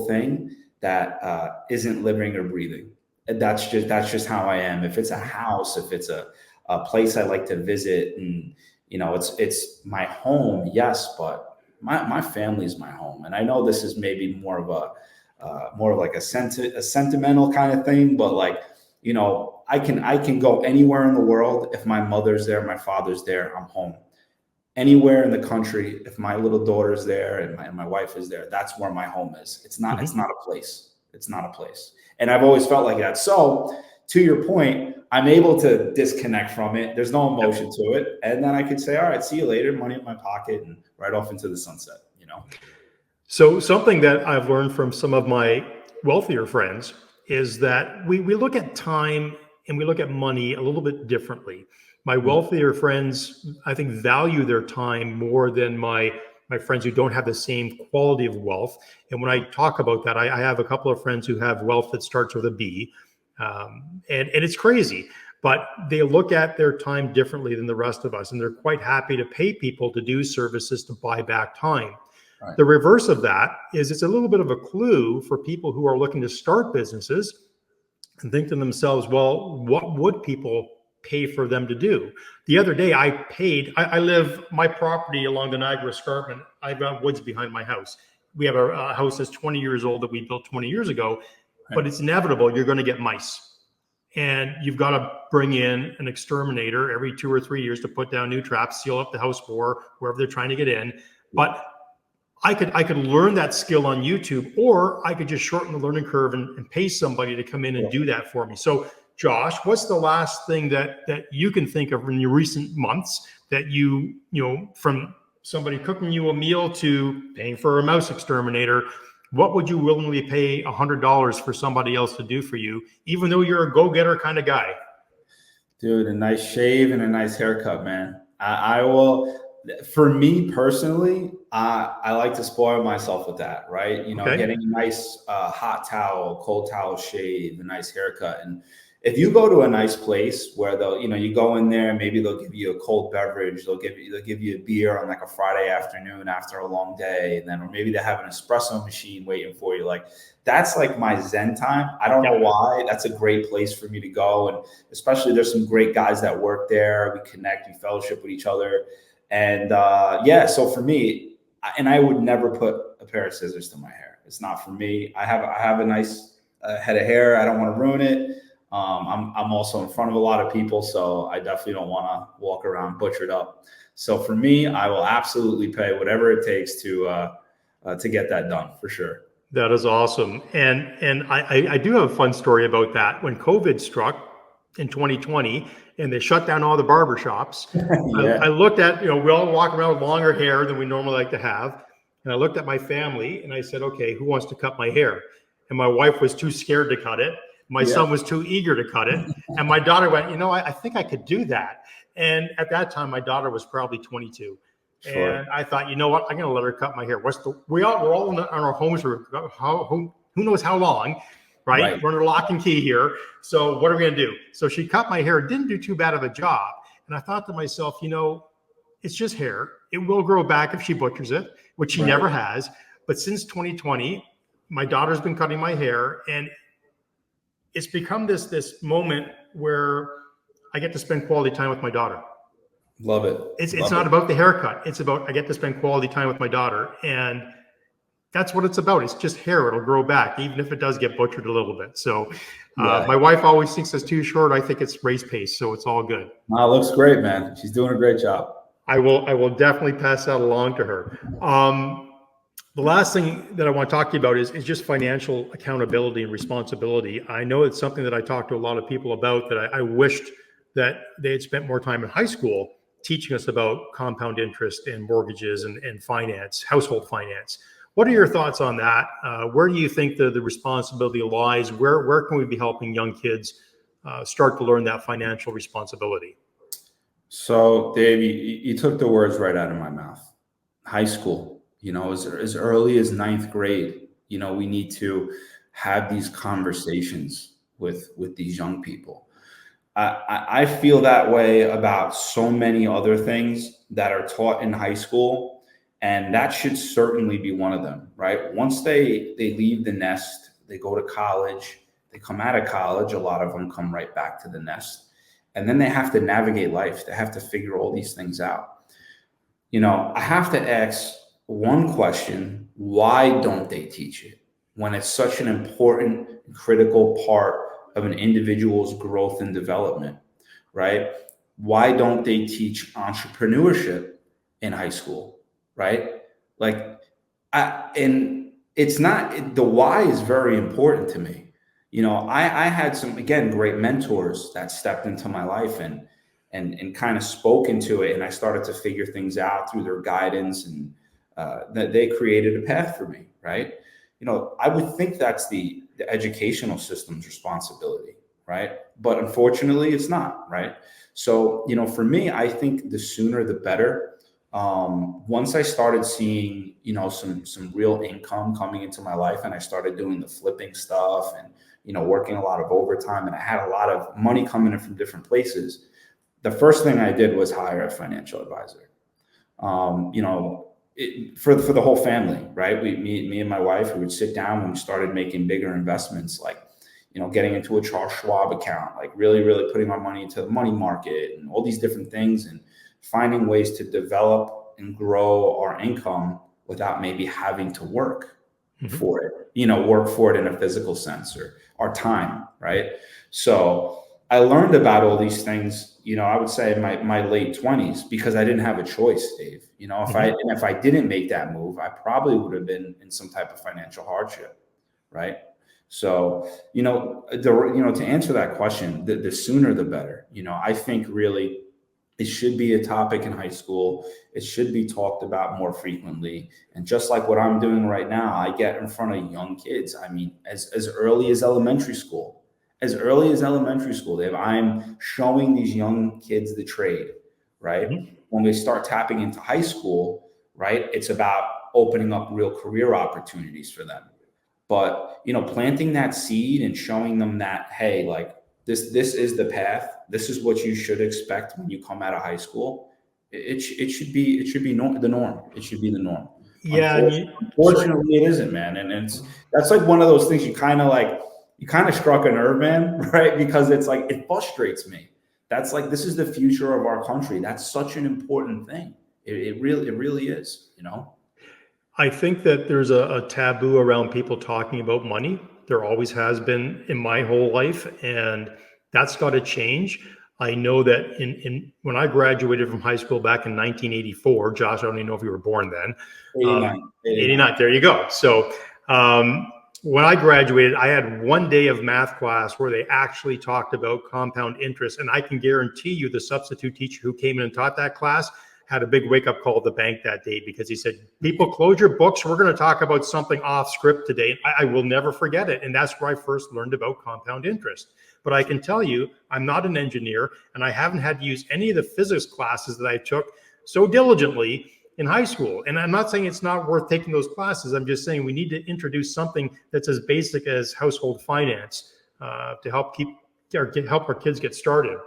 Speaker 1: thing that isn't living or breathing. And that's just how I am. If it's a house, if it's a place I like to visit, and it's my home, yes, but my family is my home. And I know this is maybe more of like a sentimental kind of thing, but like, I can go anywhere in the world. If my mother's there, my father's there, I'm home. Anywhere in the country, if my little daughter's there and my wife is there, that's where my home is. It's not a place. It's not a place. And I've always felt like that. So to your point, I'm able to disconnect from it. There's no emotion to it. And then I could say, all right, see you later, money in my pocket, and right off into the sunset,
Speaker 2: So something that I've learned from some of my wealthier friends is that we look at time and we look at money a little bit differently. My wealthier friends, I think, value their time more than my friends who don't have the same quality of wealth. And when I talk about that, I have a couple of friends who have wealth that starts with a B, and it's crazy. But they look at their time differently than the rest of us, and they're quite happy to pay people to do services to buy back time.
Speaker 1: Right.
Speaker 2: The reverse of that is it's a little bit of a clue for people who are looking to start businesses and think to themselves, well, what would people pay for them to do? The other day I live my property along the Niagara Escarpment. I've got woods behind my house. We have a house that's 20 years old that we built 20 years ago, but it's inevitable. You're going to get mice. And you've got to bring in an exterminator every 2 or 3 years to put down new traps, seal up the house for wherever they're trying to get in. But I could learn that skill on YouTube, or I could just shorten the learning curve and pay somebody to come in and do that for me. So, Josh, what's the last thing that you can think of in your recent months that from somebody cooking you a meal to paying for a mouse exterminator, what would you willingly pay $100 for somebody else to do for you, even though you're a go-getter kind of guy?
Speaker 1: Dude, a nice shave and a nice haircut, man. I will. For me personally, I like to spoil myself with that, right? You know,
Speaker 2: Okay.
Speaker 1: getting a nice hot towel, cold towel shave, a nice haircut. And if you go to a nice place where they'll, you know, you go in there, maybe they'll give you a cold beverage, they'll give you a beer on like a Friday afternoon after a long day, and then or maybe they have an espresso machine waiting for you. Like that's like my Zen time. I don't know
Speaker 2: Yep.
Speaker 1: why. That's a great place for me to go. And especially there's some great guys that work there. We connect, we fellowship with each other. And yeah, so for me, and I would never put a pair of scissors to my hair. It's not for me. I have a nice head of hair. I don't want to ruin it. I'm also in front of a lot of people, so I definitely don't want to walk around butchered up. So for me, I will absolutely pay whatever it takes to get that done for sure.
Speaker 2: That is awesome. And I do have a fun story about that. When COVID struck in 2020 and they shut down all the barber shops, I
Speaker 1: Yeah,
Speaker 2: looked at, you know, we all walk around with longer hair than we normally like to have. And I looked at my family and I said, okay, who wants to cut my hair? And my wife was too scared to cut it. My
Speaker 1: yeah,
Speaker 2: son was too eager to cut it. And my daughter went, you know, I think I could do that. And at that time, my daughter was probably 22.
Speaker 1: sure,
Speaker 2: And I thought, you know what? I'm going to let her cut my hair. We're all in our homes for who knows how long, right?
Speaker 1: right,
Speaker 2: We're under lock and key here. So what are we going to do? So she cut my hair. Didn't do too bad of a job. And I thought to myself, you know, it's just hair. It will grow back if she butchers it, which she
Speaker 1: right.
Speaker 2: never has. But since 2020, my daughter's been cutting my hair, and it's become this moment where I get to spend quality time with my daughter.
Speaker 1: Love it,
Speaker 2: It's
Speaker 1: love
Speaker 2: not
Speaker 1: it.
Speaker 2: about the haircut. It's about I get to spend quality time with my daughter, and that's what it's about. It's just hair. It'll grow back, even if it does get butchered a little bit. So,
Speaker 1: Yeah,
Speaker 2: my wife always thinks it's too short. I think it's race pace, so it's all good.
Speaker 1: no, looks great, man. She's doing a great job.
Speaker 2: I will definitely pass that along to her. The last thing that I want to talk to you about is just financial accountability and responsibility. I know it's something that I talk to a lot of people about that I wished that they had spent more time in high school teaching us about compound interest and mortgages and finance, household finance. What are your thoughts on that? Where do you think the responsibility lies? Where can we be helping young kids start to learn that financial responsibility?
Speaker 1: So, Dave, you took the words right out of my mouth. High school, you know, as early as ninth grade, you know, we need to have these conversations with these young people. I feel that way about so many other things that are taught in high school, and that should certainly be one of them, right? Once they leave the nest, they go to college, they come out of college, a lot of them come right back to the nest, and then they have to navigate life. They have to figure all these things out. You know, I have to ask one question: why don't they teach it when it's such an important, critical part of an individual's growth and development, right? Why don't they teach entrepreneurship in high school, right? Like, and it's not, the why is very important to me. You know, I had some, again, great mentors that stepped into my life and kind of spoke into it. And I started to figure things out through their guidance, and that they created a path for me, right? You know, I would think that's the educational system's responsibility, right? But unfortunately, it's not, right? So, you know, for me, I think the sooner the better. Once I started seeing, you know, some real income coming into my life, and I started doing the flipping stuff, and you know, working a lot of overtime, and I had a lot of money coming in from different places, the first thing I did was hire a financial advisor. You know, for the whole family, right? Me and my wife, we would sit down when we started making bigger investments, like, you know, getting into a Charles Schwab account, like really putting our money into the money market and all these different things, and finding ways to develop and grow our income without maybe having to work
Speaker 2: Mhm.
Speaker 1: for it, you know, work for it in a physical sense, or our time, right? So I learned about all these things, you know, I would say in my late 20s, because I didn't have a choice, Dave. You know,
Speaker 2: Mhm.
Speaker 1: if I didn't make that move, I probably would have been in some type of financial hardship, right? So, you know, to answer that question, the sooner the better. You know, I think really it should be a topic in high school. It should be talked about more frequently. And just like what I'm doing right now, I get in front of young kids. I mean, as early as elementary school, Dave, I'm showing these young kids the trade, right?
Speaker 2: Mhm.
Speaker 1: When they start tapping into high school, right? It's about opening up real career opportunities for them. But, planting that seed and showing them that, hey, like this is the path. This is what you should expect when you come out of high school. It should be the norm. It should be the norm.
Speaker 2: Yeah, and sorry.
Speaker 1: Unfortunately, it isn't, man. And that's like one of those things you kind of struck a nerve, man, right? Because it's like, it frustrates me. That's like, this is the future of our country. That's such an important thing. It really is,
Speaker 2: I think that there's a taboo around people talking about money. There always has been in my whole life, and that's got to change. I know that in when I graduated from high school back in 1984, Josh, I don't even know if you were born then. 89. There you go. So when I graduated, I had one day of math class where they actually talked about compound interest, and I can guarantee you the substitute teacher who came in and taught that class had a big wake-up call at the bank that day, because he said, people, close your books. We're going to talk about something off script today. I will never forget it. And that's where I first learned about compound interest. But I can tell you, I'm not an engineer, and I haven't had to use any of the physics classes that I took so diligently in high school. And I'm not saying it's not worth taking those classes. I'm just saying we need to introduce something that's as basic as household finance to help help our kids get started.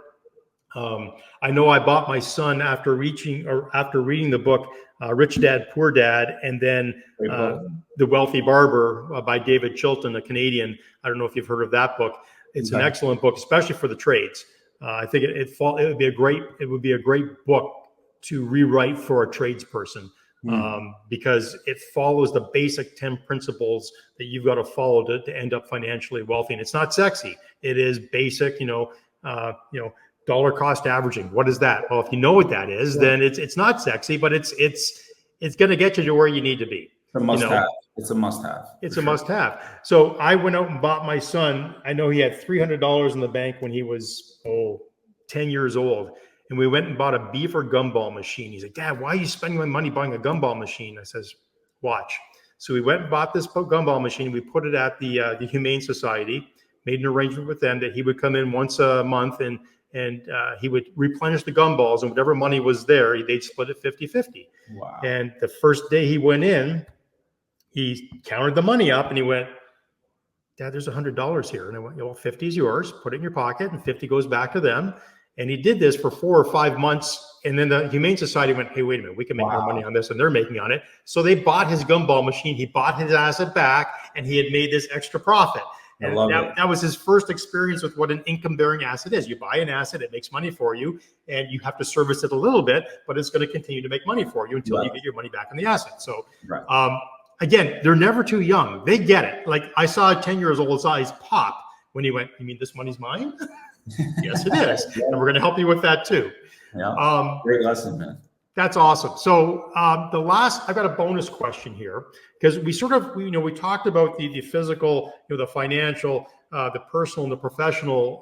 Speaker 2: I know I bought my son after reading the book Rich Dad Poor Dad, and then The Wealthy Barber by David Chilton, a Canadian. I don't know if you've heard of that book. It's an excellent book, especially for the trades. I think it would be a great book to rewrite for a tradesperson, because it follows the basic 10 principles that you've got to follow to end up financially wealthy. And it's not sexy. It is basic, dollar cost averaging. What is that? Well, if you know what that is, then it's not sexy, but it's going to get you to where you need to be.
Speaker 1: It's a must-have. It's a must-have.
Speaker 2: It's a must-have. So I went out and bought my son. I know he had $300 in the bank when he was 10 years old, and we went and bought a beaver gumball machine. He's like, Dad, why are you spending my money buying a gumball machine? I says, watch. So we went and bought this gumball machine. We put it at the Humane Society. Made an arrangement with them that he would come in once a month and he would replenish the gumballs, and whatever money was there, they'd split it 50-50.
Speaker 1: Wow.
Speaker 2: And the first day he went in, he counted the money up and he went, Dad, there's $100 here. And I went, well, 50 is yours. Put it in your pocket, and 50 goes back to them. And he did this for 4 or 5 months. And then the Humane Society went, hey, wait a minute, we can make more money on this, and they're making on it. So they bought his gumball machine. He bought his asset back, and he had made this extra profit. And that was his first experience with what an income-bearing asset is. You buy an asset, it makes money for you, and you have to service it a little bit, but it's going to continue to make money for you until you get your money back on the asset. So, again, they're never too young. They get it. Like, I saw a 10-year-old's eyes pop when he went, you mean this money's mine? Yes, it is. And we're going to help you with that too.
Speaker 1: Yeah. Great lesson, man.
Speaker 2: That's awesome. So I've got a bonus question here, because we talked about the physical, the financial, the personal and the professional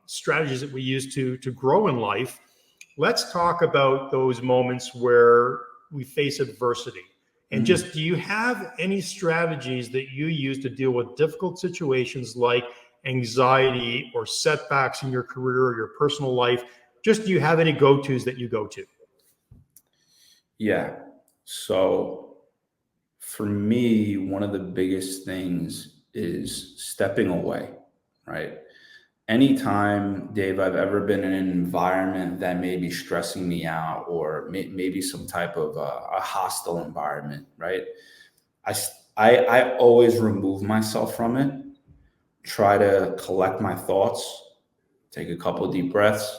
Speaker 2: strategies that we use to grow in life. Let's talk about those moments where we face adversity. And do you have any strategies that you use to deal with difficult situations like anxiety or setbacks in your career or your personal life? Do you have any go-tos that you go to?
Speaker 1: Yeah. So for me, one of the biggest things is stepping away, right? Anytime, Dave, I've ever been in an environment that may be stressing me out, or maybe some type of a hostile environment, right? I always remove myself from it, try to collect my thoughts, take a couple of deep breaths,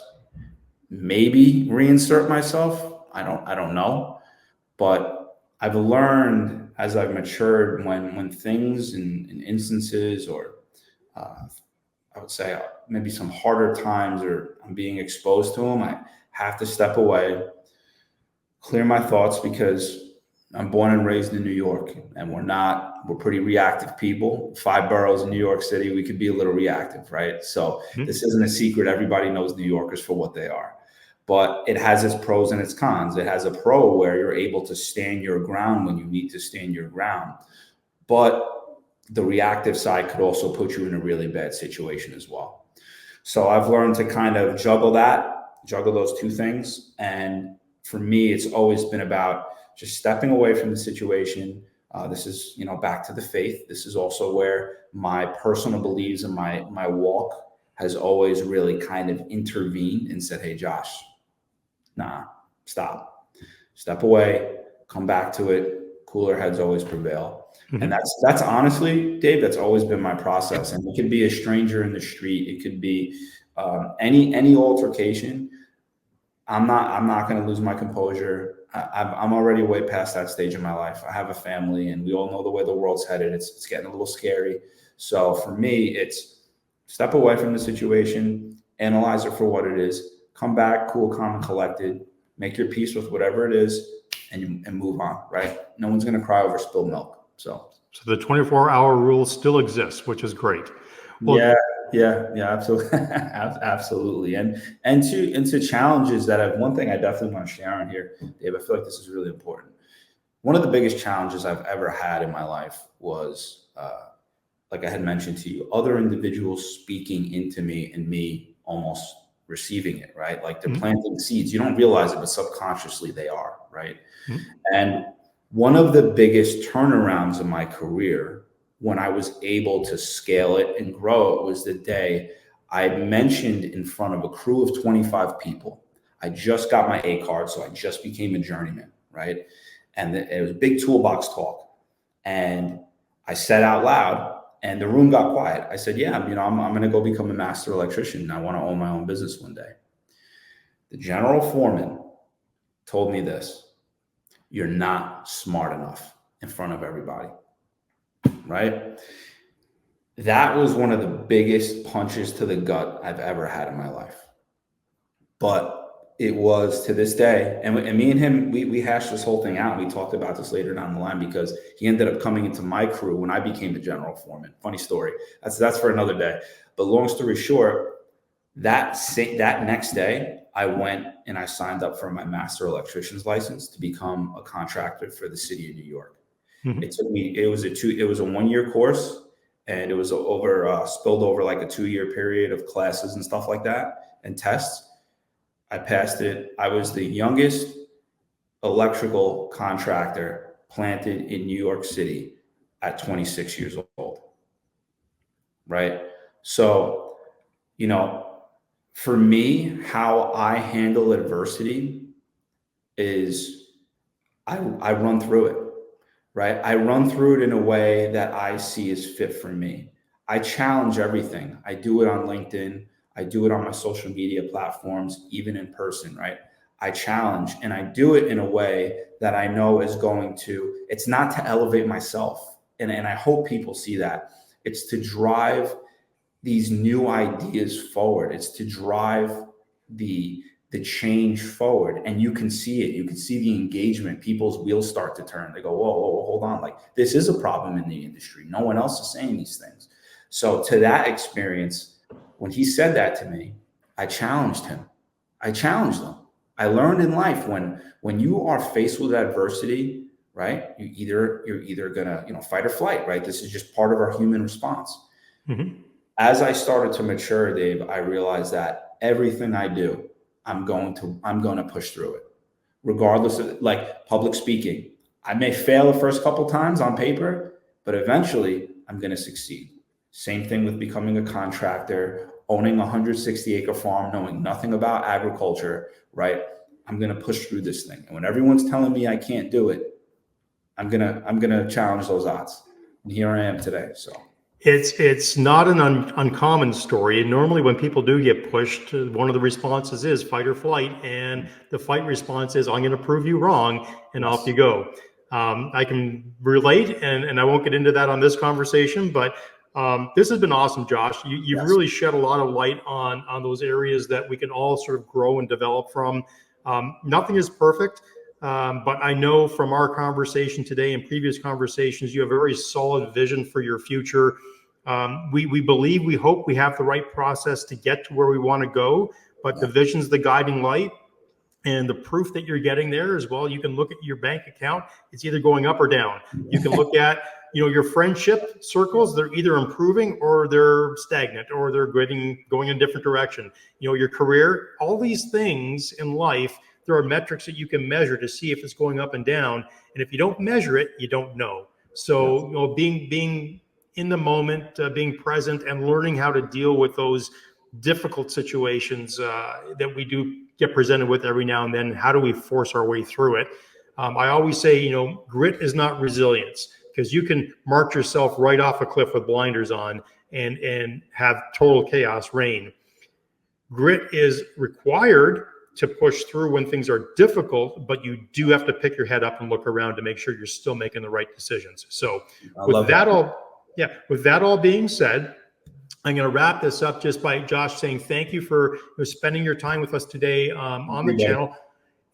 Speaker 1: maybe reinsert myself. I don't know, but I've learned as I've matured when things and instances, or I would say maybe some harder times, or I'm being exposed to them, I have to step away, clear my thoughts, because I'm born and raised in New York, and we're pretty reactive people. 5 boroughs in New York City, we could be a little reactive, right? So this isn't a secret. Everybody knows New Yorkers for what they are. But it has its pros and its cons. It has a pro where you're able to stand your ground when you need to stand your ground. But the reactive side could also put you in a really bad situation as well. So I've learned to kind of juggle those two things. And for me, it's always been about just stepping away from the situation. This is, back to the faith. This is also where my personal beliefs and my walk has always really kind of intervened and said, hey, Josh, nah, stop, step away, come back to it. Cooler heads always prevail. And that's honestly, Dave, that's always been my process. And it could be a stranger in the street. It could be any altercation. I'm not going to lose my composure. I'm already way past that stage in my life. I have a family, and we all know the way the world's headed. It's getting a little scary. So for me, it's step away from the situation, analyze it for what it is, come back, cool, calm, and collected, make your peace with whatever it is, and move on, right? No one's going to cry over spilled milk. So
Speaker 2: the 24-hour rule still exists, which is great. Well,
Speaker 1: yeah, absolutely. Absolutely. And to challenges that one thing I definitely want to share on here, Dave, I feel like this is really important. One of the biggest challenges I've ever had in my life was, like I had mentioned to you, other individuals speaking into me and me almost receiving it, right? Like they're planting seeds. You don't realize it, but subconsciously they are, right? And one of the biggest turnarounds in my career, when I was able to scale it and grow it, was the day I mentioned in front of a crew of 25 people. I just got my A card, so I just became a journeyman, right? And it was a big toolbox talk. And I said out loud, and the room got quiet. I said, yeah, I'm going to go become a master electrician, and I want to own my own business one day. The general foreman told me this: you're not smart enough in front of everybody. Right? That was one of the biggest punches to the gut I've ever had in my life. But it was, to this day, and me and him, we hashed this whole thing out. We talked about this later down the line, because he ended up coming into my crew when I became the general foreman. Funny story. That's for another day. But long story short, that next day, I went and I signed up for my master electrician's license to become a contractor for the city of New York. It took me, it was a 1-year course, and it was spilled over like a 2-year period of classes and stuff like that and tests. I passed it. I was the youngest electrical contractor planted in New York City at 26 years old. Right? So, for me, how I handle adversity is I run through it. Right? I run through it in a way that I see as fit for me. I challenge everything. I do it on LinkedIn. I do it on my social media platforms, even in person, right? I challenge, and I do it in a way that I know is it's not to elevate myself. And I hope people see that. It's to drive these new ideas forward. It's to drive the change forward, and you can see it. You can see the engagement. People's wheels start to turn. They go, whoa, hold on. Like, this is a problem in the industry. No one else is saying these things. So to that experience, when he said that to me, I challenged him. I challenged them. I learned in life when you are faced with adversity, right? You're either gonna, fight or flight, right? This is just part of our human response. As I started to mature, Dave, I realized that everything I do, I'm going to push through it, regardless of, like, public speaking. I may fail the first couple times on paper, but eventually I'm going to succeed. Same thing with becoming a contractor, owning a 160-acre farm, knowing nothing about agriculture, right? I'm going to push through this thing. And when everyone's telling me I can't do it, I'm going to challenge those odds. And here I am today. So
Speaker 2: it's not an uncommon story. Normally when people do get pushed, one of the responses is fight or flight. And the fight response is, I'm going to prove you wrong, and off you go. I can relate, and I won't get into that on this conversation, but this has been awesome, Josh. You've really shed a lot of light on those areas that we can all sort of grow and develop from. Nothing is perfect, but I know from our conversation today and previous conversations, you have a very solid vision for your future. We believe, we hope we have the right process to get to where we want to go, but the vision's the guiding light. And the proof that you're getting there as well, you can look at your bank account. It's either going up or down. You can look at, your friendship circles. They're either improving or they're stagnant, or they're going in a different direction. Your career, all these things in life there are metrics that you can measure to see if it's going up and down. And if you don't measure it, you don't know. So, being in the moment, being present, and learning how to deal with those difficult situations that we do get presented with every now and then. How do we force our way through it? I always say, grit is not resilience, because you can march yourself right off a cliff with blinders on and have total chaos reign. Grit is required to push through when things are difficult, but you do have to pick your head up and look around to make sure you're still making the right decisions. So with that all being said, I'm going to wrap this up just by Josh saying thank you for spending your time with us today on the channel.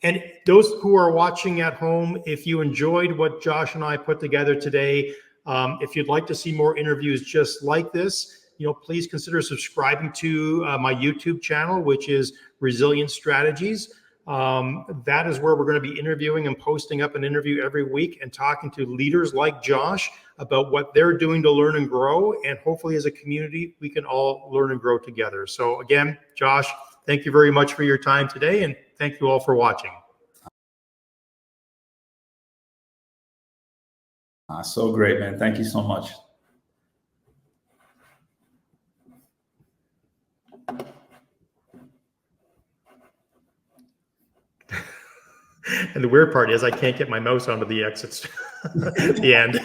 Speaker 2: And those who are watching at home, if you enjoyed what Josh and I put together today, if you'd like to see more interviews just like this, please consider subscribing to my YouTube channel, which is Resilient Strategies. That is where we're going to be interviewing and posting up an interview every week and talking to leaders like Josh about what they're doing to learn and grow. And hopefully as a community, we can all learn and grow together. So again, Josh, thank you very much for your time today. And thank you all for watching.
Speaker 1: So great, man. Thank you so much.
Speaker 2: And the weird part is I can't get my mouse onto the exits at the end.